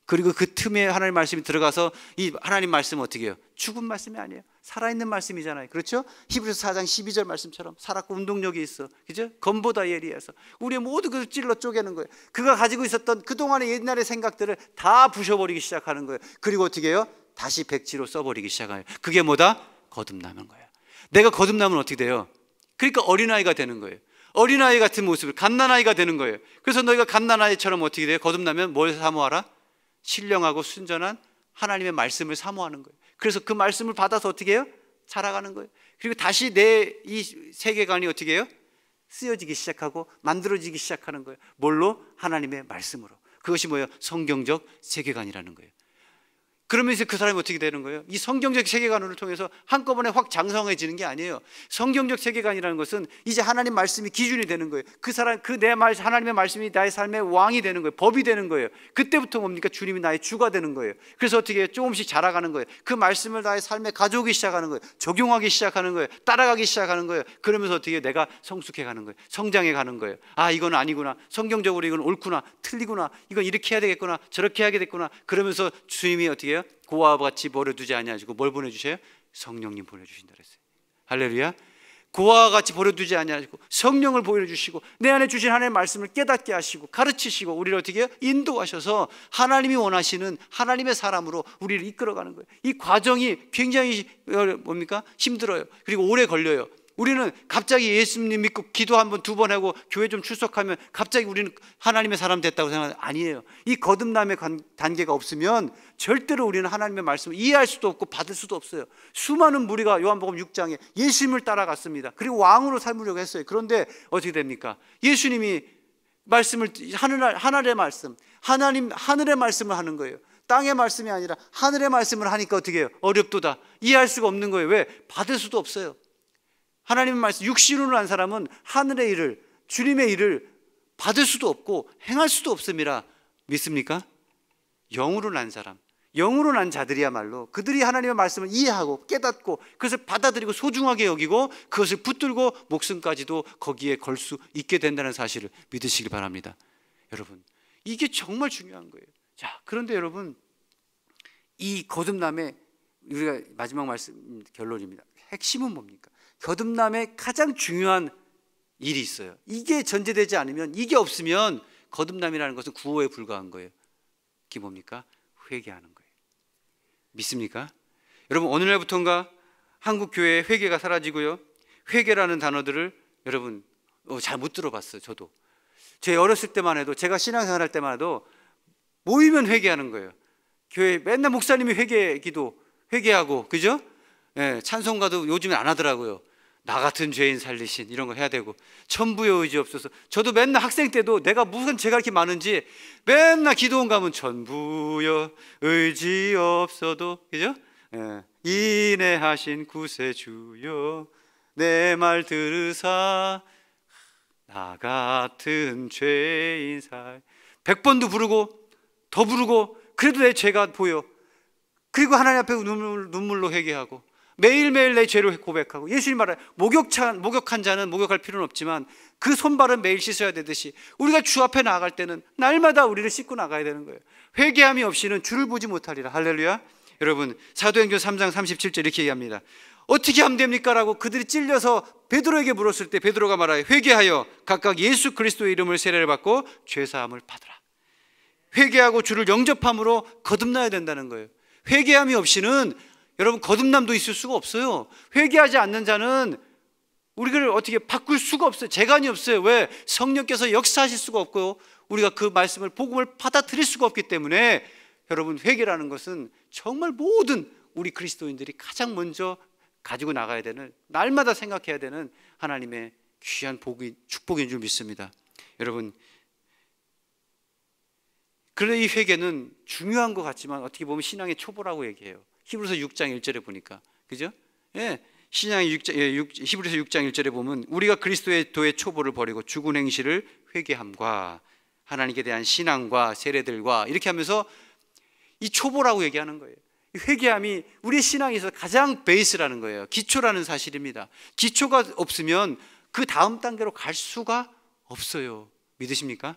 그리고 그 틈에 하나님 말씀이 들어가서 이 하나님 말씀은 어떻게 해요? 죽은 말씀이 아니에요. 살아있는 말씀이잖아요. 그렇죠? 히브리서 4장 12절 말씀처럼 살았고 운동력이 있어. 그죠? 검보다 예리해서 우리의 모든 것을 찔러 쪼개는 거예요. 그가 가지고 있었던 그동안의 옛날의 생각들을 다 부셔버리기 시작하는 거예요. 그리고 어떻게 해요? 다시 백지로 써버리기 시작해요. 그게 뭐다? 거듭나는 거예요. 내가 거듭나면 어떻게 돼요? 그러니까 어린아이가 되는 거예요. 어린아이 같은 모습을, 갓난아이가 되는 거예요. 그래서 너희가 갓난아이처럼 어떻게 돼요? 거듭나면 뭘 사모하라? 신령하고 순전한 하나님의 말씀을 사모하는 거예요. 그래서 그 말씀을 받아서 어떻게 해요? 살아가는 거예요. 그리고 다시 내 이 세계관이 어떻게 해요? 쓰여지기 시작하고 만들어지기 시작하는 거예요. 뭘로? 하나님의 말씀으로. 그것이 뭐예요? 성경적 세계관이라는 거예요. 그러면 이제 그 사람이 어떻게 되는 거예요? 이 성경적 세계관을 통해서 한꺼번에 확 장성해지는 게 아니에요. 성경적 세계관이라는 것은 이제 하나님 말씀이 기준이 되는 거예요. 그 사람, 하나님의 말씀이 나의 삶의 왕이 되는 거예요. 법이 되는 거예요. 그때부터 뭡니까? 주님이 나의 주가 되는 거예요. 그래서 어떻게 해요? 조금씩 자라가는 거예요. 그 말씀을 나의 삶에 가져오기 시작하는 거예요. 적용하기 시작하는 거예요. 따라가기 시작하는 거예요. 그러면서 어떻게 해요? 내가 성숙해 가는 거예요. 성장해 가는 거예요. 아, 이건 아니구나. 성경적으로 이건 옳구나. 틀리구나. 이건 이렇게 해야 되겠구나. 저렇게 해야 되겠구나. 그러면서 주님이 어떻게 해요? 고아와 같이 버려두지 아니하시고 뭘 보내주세요? 성령님 보내주신다 그랬어요. 할렐루야. 고아와 같이 버려두지 아니하시고 성령을 보여주시고 내 안에 주신 하나님의 말씀을 깨닫게 하시고 가르치시고 우리를 어떻게 해요? 인도하셔서 하나님이 원하시는 하나님의 사람으로 우리를 이끌어가는 거예요. 이 과정이 굉장히 뭡니까? 힘들어요. 그리고 오래 걸려요. 우리는 갑자기 예수님 믿고 기도 한 번, 두 번 하고 교회 좀 출석하면 갑자기 우리는 하나님의 사람 됐다고 생각하는 아니에요. 이 거듭남의 단계가 없으면 절대로 우리는 하나님의 말씀을 이해할 수도 없고 받을 수도 없어요. 수많은 무리가 요한복음 6장에 예수님을 따라갔습니다. 그리고 왕으로 삶으려고 했어요. 그런데 어떻게 됩니까? 예수님이 말씀을 하늘의 말씀, 하늘의 말씀을 하는 거예요. 땅의 말씀이 아니라 하늘의 말씀을 하니까 어떻게 해요? 어렵도다. 이해할 수가 없는 거예요. 왜? 받을 수도 없어요. 하나님의 말씀, 육신으로 난 사람은 하늘의 일을, 주님의 일을 받을 수도 없고 행할 수도 없음이라 믿습니까? 영으로 난 사람, 영으로 난 자들이야말로 그들이 하나님의 말씀을 이해하고 깨닫고 그것을 받아들이고 소중하게 여기고 그것을 붙들고 목숨까지도 거기에 걸 수 있게 된다는 사실을 믿으시길 바랍니다. 여러분, 이게 정말 중요한 거예요. 자, 그런데 여러분, 이 거듭남의 우리가 마지막 말씀 결론입니다. 핵심은 뭡니까? 거듭남의 가장 중요한 일이 있어요. 이게 전제되지 않으면, 이게 없으면 거듭남이라는 것은 구호에 불과한 거예요. 그게 뭡니까? 회개하는 거예요. 믿습니까? 여러분, 어느 날부터인가 한국 교회의 회개가 사라지고요, 회개라는 단어들을 여러분 잘 못 들어봤어요. 저도 제 어렸을 때만 해도, 제가 신앙생활 할 때만 해도 모이면 회개하는 거예요. 교회 맨날 목사님이 회개기도 회개하고, 그죠? 예, 찬송가도 요즘에 안 하더라고요. 나 같은 죄인 살리신, 이런 거 해야 되고, 천부의 의지 없어서. 저도 맨날 학생 때도 내가 무슨 죄가 이렇게 많은지 맨날 기도원 가면 천부의 의지 없어도, 그죠? 예, 인애하신 구세주여 내 말 들으사 나 같은 죄인 100번도 부르고 더 부르고, 그래도 내 죄가 보여. 그리고 하나님 앞에 눈물로 회개하고 매일매일 내 죄를 고백하고, 예수님 말해요. 목욕한 자는 목욕할 필요는 없지만 그 손발은 매일 씻어야 되듯이 우리가 주 앞에 나아갈 때는 날마다 우리를 씻고 나가야 되는 거예요. 회개함이 없이는 주를 보지 못하리라. 할렐루야. 여러분, 사도행전 3장 37절 이렇게 얘기합니다. 어떻게 하면 됩니까? 라고 그들이 찔려서 베드로에게 물었을 때 베드로가 말하여 회개하여 각각 예수 그리스도의 이름을 세례를 받고 죄사함을 받으라. 회개하고 주를 영접함으로 거듭나야 된다는 거예요. 회개함이 없이는 여러분 거듭남도 있을 수가 없어요. 회개하지 않는 자는 우리를 어떻게 바꿀 수가 없어요. 재간이 없어요. 왜? 성령께서 역사하실 수가 없고 우리가 그 말씀을, 복음을 받아들일 수가 없기 때문에 여러분, 회개라는 것은 정말 모든 우리 그리스도인들이 가장 먼저 가지고 나가야 되는, 날마다 생각해야 되는 하나님의 귀한 축복인 줄 믿습니다. 여러분, 그런데 이 회개는 중요한 것 같지만 어떻게 보면 신앙의 초보라고 얘기해요. 히브리서 6장 1절에 보니까, 그죠? 예, 히브리서 6장 1절에 보면 우리가 그리스도의 도의 초보를 버리고 죽은 행실을 회개함과 하나님께 대한 신앙과 세례들과 이렇게 하면서 이 초보라고 얘기하는 거예요. 회개함이 우리의 신앙에서 가장 베이스라는 거예요. 기초라는 사실입니다. 기초가 없으면 그 다음 단계로 갈 수가 없어요. 믿으십니까?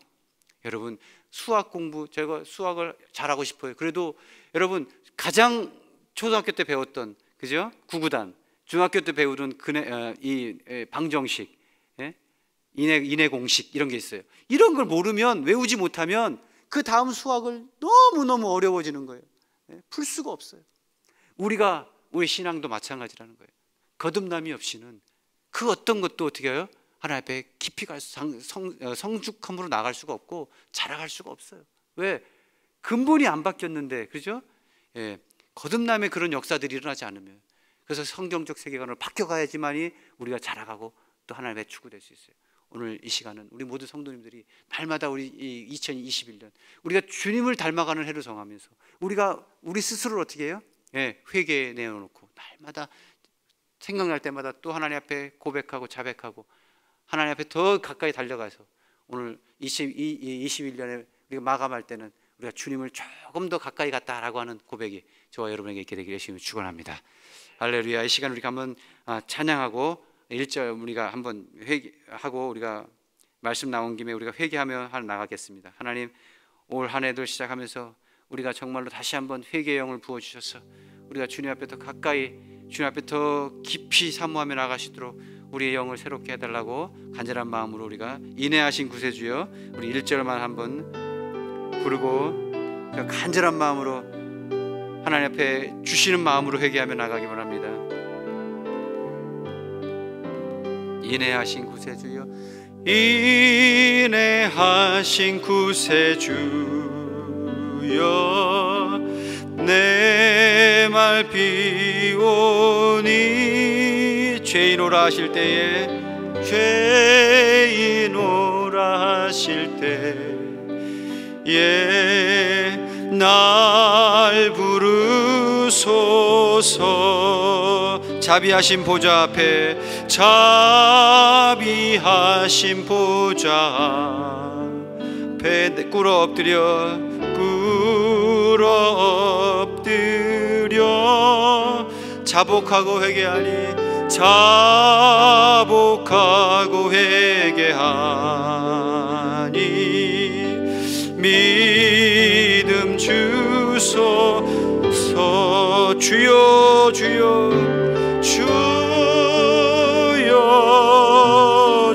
여러분, 수학 공부, 제가 수학을 잘하고 싶어요. 그래도 여러분 가장 초등학교 때 배웠던, 그죠? 구구단, 중학교 때 배우던 이 방정식, 인해 공식 이런 게 있어요. 이런 걸 모르면, 외우지 못하면 그 다음 수학을 너무너무 어려워지는 거예요. 풀 수가 없어요. 우리 신앙도 마찬가지라는 거예요. 거듭남이 없이는 그 어떤 것도 어떻게 해요? 하나님 앞에 깊이 성숙함으로 나갈 수가 없고 자라갈 수가 없어요. 왜? 근본이 안 바뀌었는데, 그죠? 거듭남의 그런 역사들이 일어나지 않으면. 그래서 성경적 세계관을 바뀌어가야지만이 우리가 자라가고 또 하나님의 축구될 수 있어요. 오늘 이 시간은 우리 모든 성도님들이 날마다 우리 2021년 우리가 주님을 닮아가는 해를 정하면서 우리 스스로를 어떻게 해요? 회개에 내어놓고 날마다 생각날 때마다 또 하나님 앞에 고백하고 자백하고 하나님 앞에 더 가까이 달려가서 오늘 21년에 우리가 마감할 때는 우리가 주님을 조금 더 가까이 갔다라고 하는 고백이 저와 여러분에게 있게 되기를 예수님을 축원합니다. 할렐루야. 이 시간 우리가 한번 찬양하고 1절 우리가 한번 회개하고 우리가 말씀 나온 김에 우리가 회개하며 나가겠습니다. 하나님, 올 한 해도 시작하면서 우리가 정말로 다시 한번 회개의 영을 부어주셔서 우리가 주님 앞에 더 가까이, 주님 앞에 더 깊이 사모하며 나가시도록 우리의 영을 새롭게 해달라고 간절한 마음으로 우리가 인내하신 구세주여, 우리 1절만 한번 부르고 간절한 마음으로 하나님 앞에 주시는 마음으로 회개하며 나가기 원합니다. 인내하신 구세주여, 인내하신 구세주여, 내 말 비오니 죄인오라 하실 때에, 죄인오라 하실 때에 날 부르소서. 자비하신 보좌 앞에, 자비하신 보좌 앞에 꿇어 엎드려 자복하고 회개하니, 자복하고 회개하니 믿음 주소서. 주여 주여 주여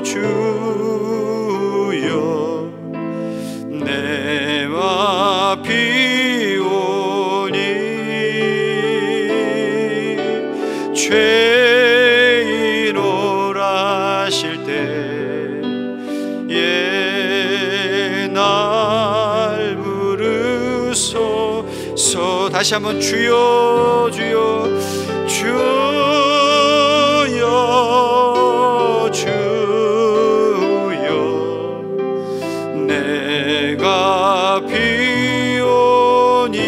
주여, 내마 비오니 죄인오라 하실 때에 날 부르소서. 다시 한번 주여 주여 주여 주여, 내가 비오니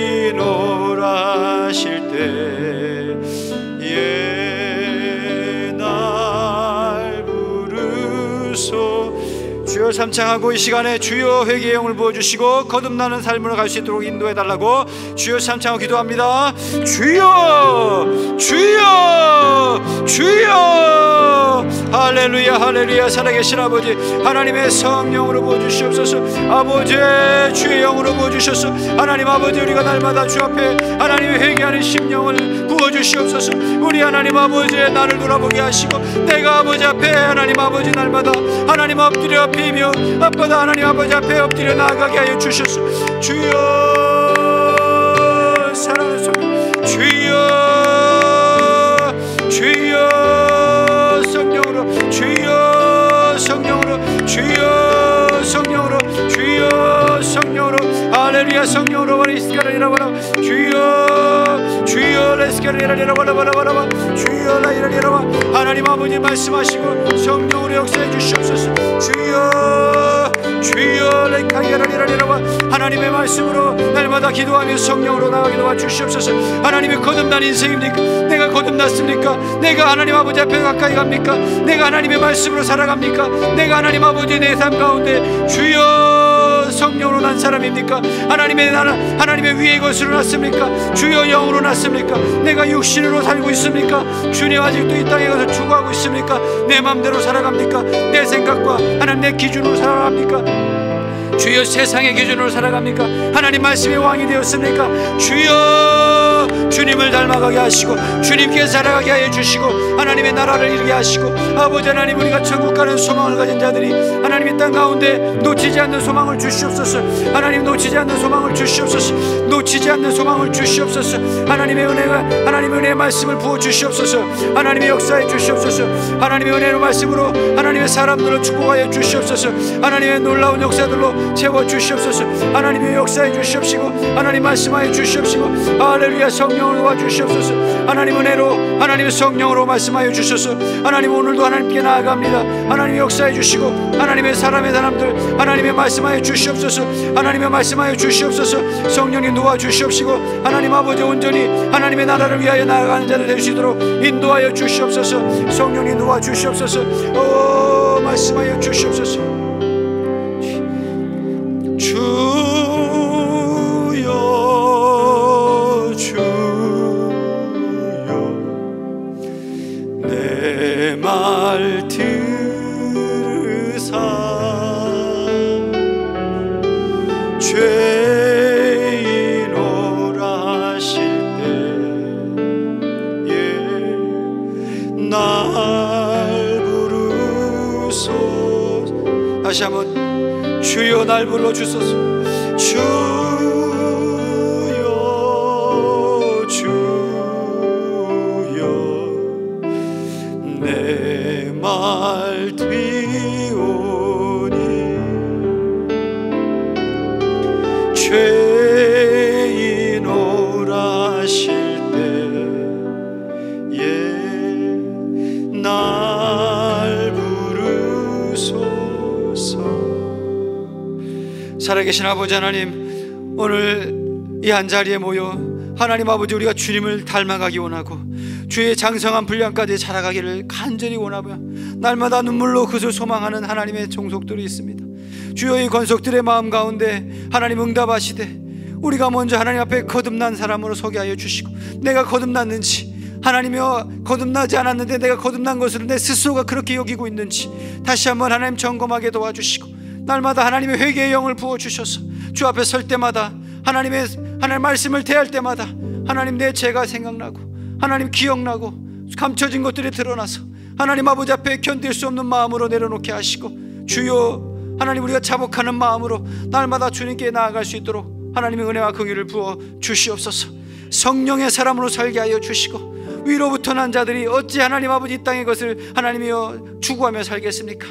죄인오라 하실 때에 날 부르소. 주여 삼창하고 이 시간에 주여 회개의 영을 부어주시고 거듭나는 삶으로 갈 수 있도록 인도해달라고 주여 삼창하고 기도합니다. 주여 주여 주여. 할렐루야 할렐루야. 살아계신 아버지, 하나님의 성령으로 부어주시옵소서. 아버지, 주의 영으로 부어주셔서 하나님 아버지, 우리가 날마다 주 앞에 하나님의 회개하는 심령을 부어주시옵소서. 우리 하나님 아버지, 나를 돌아보게 하시고 내가 아버지 앞에 하나님 아버지 날마다 하나님 엎드려 비며 아빠다 하나님 아버지 앞에 엎드려 나아가게 하여 주셔서. 주여 사랑하는 성령, 주여 주여 성령으로, 주여 성령으로, 주여 성령으로, 주여 성령으로. 할렐루야. 성령으로 와리스카라리라바라. 주여 주여 레스카라리라바라바라바라. 주여 라이라리라바. 하나님 아버지 말씀하시고 성령으로 역사해 주시옵소서. 주여 주여 레카리라리라바. 하나님의 말씀으로 날마다 기도하며 성령으로 나가게 도와주시옵소서. 하나님의 거듭난 인생입니까? 내가 거듭났습니까? 내가 하나님 아버지 앞에 가까이 갑니까? 내가 하나님의 말씀으로 살아갑니까? 내가 하나님 아버지 내 삶 가운데 주여 성령으로 난 사람입니까? 하나님의 위의 것으로 났습니까? 주여 영으로 났습니까? 내가 육신으로 살고 있습니까? 주님 아직도 이 땅에 가서 추구하고 있습니까? 내 맘대로 살아갑니까? 내 생각과 하나님 내 기준으로 살아갑니까? 주여 세상의 기준으로 살아갑니까? 하나님 말씀의 왕이 되었습니까? 주여 주님을 닮아가게 하시고 주님께 살아가게 하여 주시고 하나님의 나라를 이루게 하시고 아버지 하나님 우리가 천국 가는 소망을 가진 자들이 하나님의 땅 가운데 놓치지 않는 소망을 주시옵소서. 하나님 놓치지 않는 소망을 주시옵소서. 놓치지 않는 소망을 주시옵소서. 하나님의 은혜의 말씀을 부어 주시옵소서. 하나님의 역사에 주시옵소서. 하나님의 은혜의 말씀으로 하나님의 사람들을 축복하여 주시옵소서. 하나님의 놀라운 역사들로 채워 주시옵소서. 하나님의 역사에 주시옵시고 하나님 말씀하여 주시옵시고 할렐루야. 성령을 도와주시옵소서. 하나님 은혜로 하나님의 성령으로 말씀하여 주셔서 하나님 오늘도 하나님께 나아갑니다. 하나님 역사해 주시고 하나님의 사람들 하나님의 말씀하여 주시옵소서. 하나님의 말씀하여 주시옵소서. 성령님 도와주시옵시고 하나님 아버지 온전히 하나님의 나라를 위하여 나아가는 자들 될 수 있도록 인도하여 주시옵소서. 성령님 도와주시옵소서. 말씀하여 주시옵소서. 내 말 들으사 죄인오라 하실 때에 날 부르소서. 다시 한번 주여 날 불러주소서. 내 말 뒤오니 죄인오라 하실 때에 날 부르소서. 살아계신 아버지 하나님, 오늘 이 한자리에 모여 하나님 아버지 우리가 주님을 닮아가기 원하고 주의 장성한 분량까지 자라가기를 간절히 원하며 날마다 눈물로 그것을 소망하는 하나님의 종속들이 있습니다. 주여 이 권속들의 마음 가운데 하나님 응답하시되 우리가 먼저 하나님 앞에 거듭난 사람으로 서게 하여 주시고 내가 거듭났는지 하나님이여 거듭나지 않았는데 내가 거듭난 것으로 내 스스로가 그렇게 여기고 있는지 다시 한번 하나님 점검하게 도와주시고 날마다 하나님의 회개의 영을 부어주셔서 주 앞에 설 때마다 하나님 말씀을 대할 때마다 하나님 내 죄가 생각나고 하나님 기억나고 감춰진 것들이 드러나서 하나님 아버지 앞에 견딜 수 없는 마음으로 내려놓게 하시고 주여 하나님 우리가 자복하는 마음으로 날마다 주님께 나아갈 수 있도록 하나님의 은혜와 긍휼을 부어 주시옵소서. 성령의 사람으로 살게 하여 주시고 위로부터 난 자들이 어찌 하나님 아버지 이 땅의 것을 하나님이여 추구하며 살겠습니까?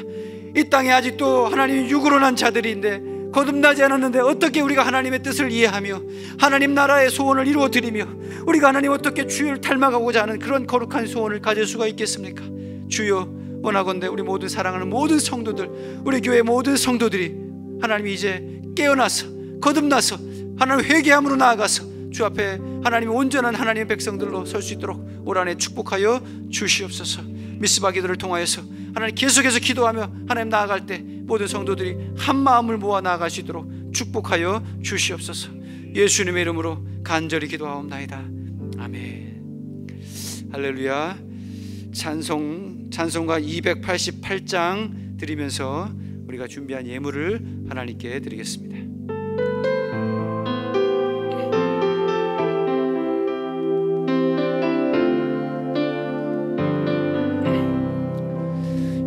이 땅에 아직도 하나님 육으로 난 자들인데 거듭나지 않았는데 어떻게 우리가 하나님의 뜻을 이해하며 하나님 나라의 소원을 이루어드리며 우리가 하나님 어떻게 주를 닮아가고자 하는 그런 거룩한 소원을 가질 수가 있겠습니까? 주여 원하건대 우리 모두 사랑하는 모든 성도들, 우리 교회 모든 성도들이 하나님 이제 깨어나서 거듭나서 하나님 회개함으로 나아가서 주 앞에 하나님 온전한 하나님의 백성들로 설 수 있도록 올 한해 축복하여 주시옵소서. 미스바 기도를 통하여서 하나님 계속해서 기도하며 하나님 나아갈 때 모든 성도들이 한 마음을 모아 나아갈 수 있도록 축복하여 주시옵소서. 예수님의 이름으로 간절히 기도하옵나이다. 아멘. 할렐루야. 찬송가 288장 드리면서 우리가 준비한 예물을 하나님께 드리겠습니다.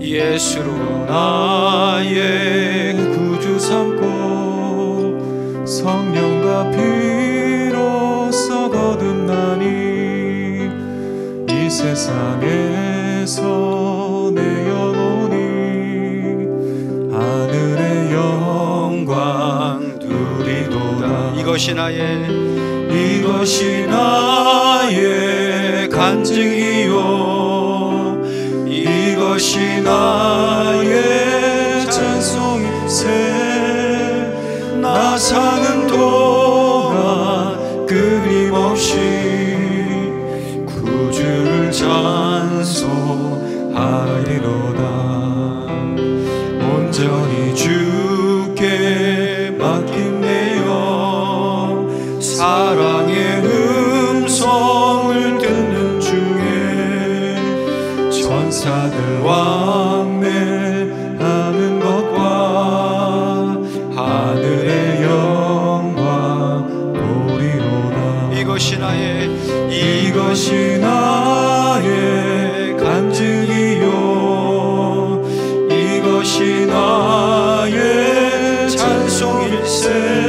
예수로 나의 구주 삼고 성령과 피로써 거듭나니 이 세상에서 내 영혼이 하늘의 영광 누리도다. 이것이 나의 간증이요 이것이 나의 찬송이세. 나 사는 동안 끊임없이 구주를 찬송하리로다. 온전히 주께 사랑의 음성을 듣는 중에 천사들 왕래하는 것과 하늘의 영광 보리로다. 이것이 나의 간증이요 이것이 나의 찬송일세.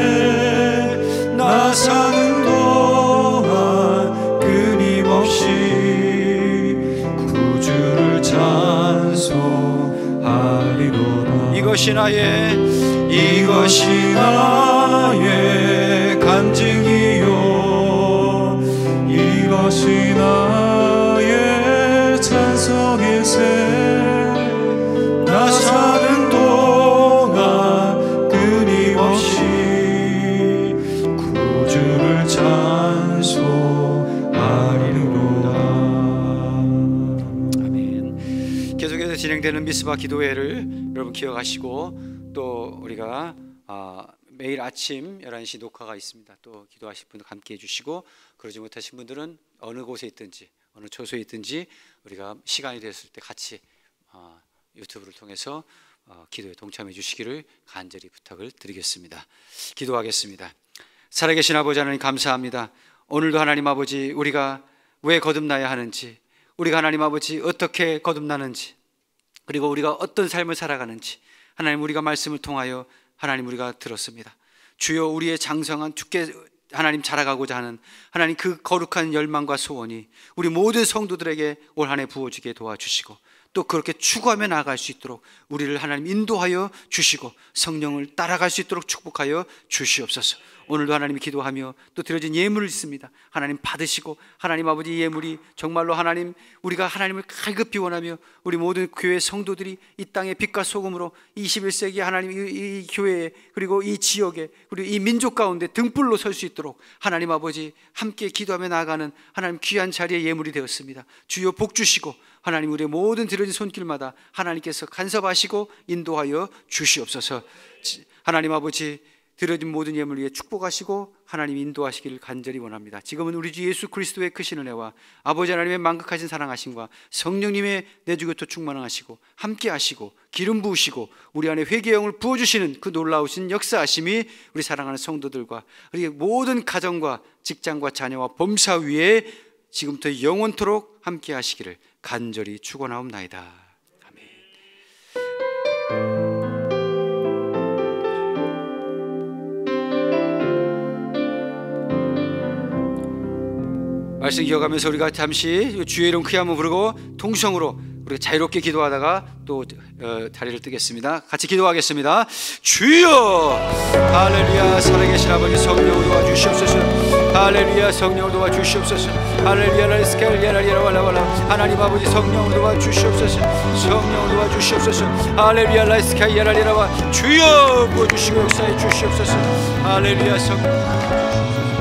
나 사는 동안 끊임없이 구주를 찬송하리로다. 이것이 나의 간증이요 이것이 나의 찬송일세. 나 사는 동안 끊임없이 구주를 찬송하리로다. 아멘. 계속해서 진행되는 미스바 기도회를 여러분 기억하시고, 또 우리가 매일 아침 11시 녹화가 있습니다. 또 기도하실 분들 함께 해주시고, 그러지 못하신 분들은 어느 곳에 있든지 어느 처소에 있든지 우리가 시간이 됐을 때 같이 유튜브를 통해서 기도에 동참해 주시기를 간절히 부탁을 드리겠습니다. 기도하겠습니다. 살아계신 아버지 하나님, 감사합니다. 오늘도 하나님 아버지, 우리가 왜 거듭나야 하는지, 우리가 하나님 아버지 어떻게 거듭나는지, 그리고 우리가 어떤 삶을 살아가는지 하나님, 우리가 말씀을 통하여 하나님 우리가 들었습니다. 주여, 우리의 장성한 주께 하나님 자라가고자 하는 하나님 그 거룩한 열망과 소원이 우리 모든 성도들에게 올 한 해 부어지게 도와주시고, 또 그렇게 추구하며 나아갈 수 있도록 우리를 하나님 인도하여 주시고, 성령을 따라갈 수 있도록 축복하여 주시옵소서. 오늘도 하나님이 기도하며 또 드려진 예물을 있습니다. 하나님 받으시고, 하나님 아버지 예물이 정말로 하나님, 우리가 하나님을 갈급히 원하며 우리 모든 교회 성도들이 이 땅의 빛과 소금으로 21세기 하나님 이 교회에, 그리고 이 지역에, 그리고 이 민족 가운데 등불로 설 수 있도록 하나님 아버지 함께 기도하며 나아가는 하나님 귀한 자리에 예물이 되었습니다. 주여 복 주시고, 하나님 우리의 모든 드려진 손길마다 하나님께서 간섭하시고 인도하여 주시옵소서. 하나님 아버지, 드려진 모든 예물 위에 축복하시고 하나님 인도하시기를 간절히 원합니다. 지금은 우리 주 예수 그리스도의 크신 은혜와 아버지 하나님의 만극하신 사랑하심과 성령님의 내주교토 충만하시고 함께 하시고 기름 부으시고 우리 안에 회개의 영을 부어주시는 그 놀라우신 역사하심이 우리 사랑하는 성도들과 우리 모든 가정과 직장과 자녀와 범사 위에 지금부터 영원토록 함께 하시기를 간절히 축원하옵나이다. 아멘. 말씀 기억하면서 우리가 잠시 주의 이름 크게 한번 부르고 통성으로 우리가 자유롭게 기도하다가 또 다리를 뜨겠습니다. 같이 기도하겠습니다. 주여, 할렐루야. 살아계신 아버지 성령을 도와주시옵소서. 할렐루야. 성령을 도와주시옵소서. 할렐루야. 하나님 아버지 성령을 도와주시옵소서. 성령을 도와주시옵소서. 할렐루야. 라이스카이야라리라와 주여 부어주시고 역사해 주시옵소서. 할렐루야. 성령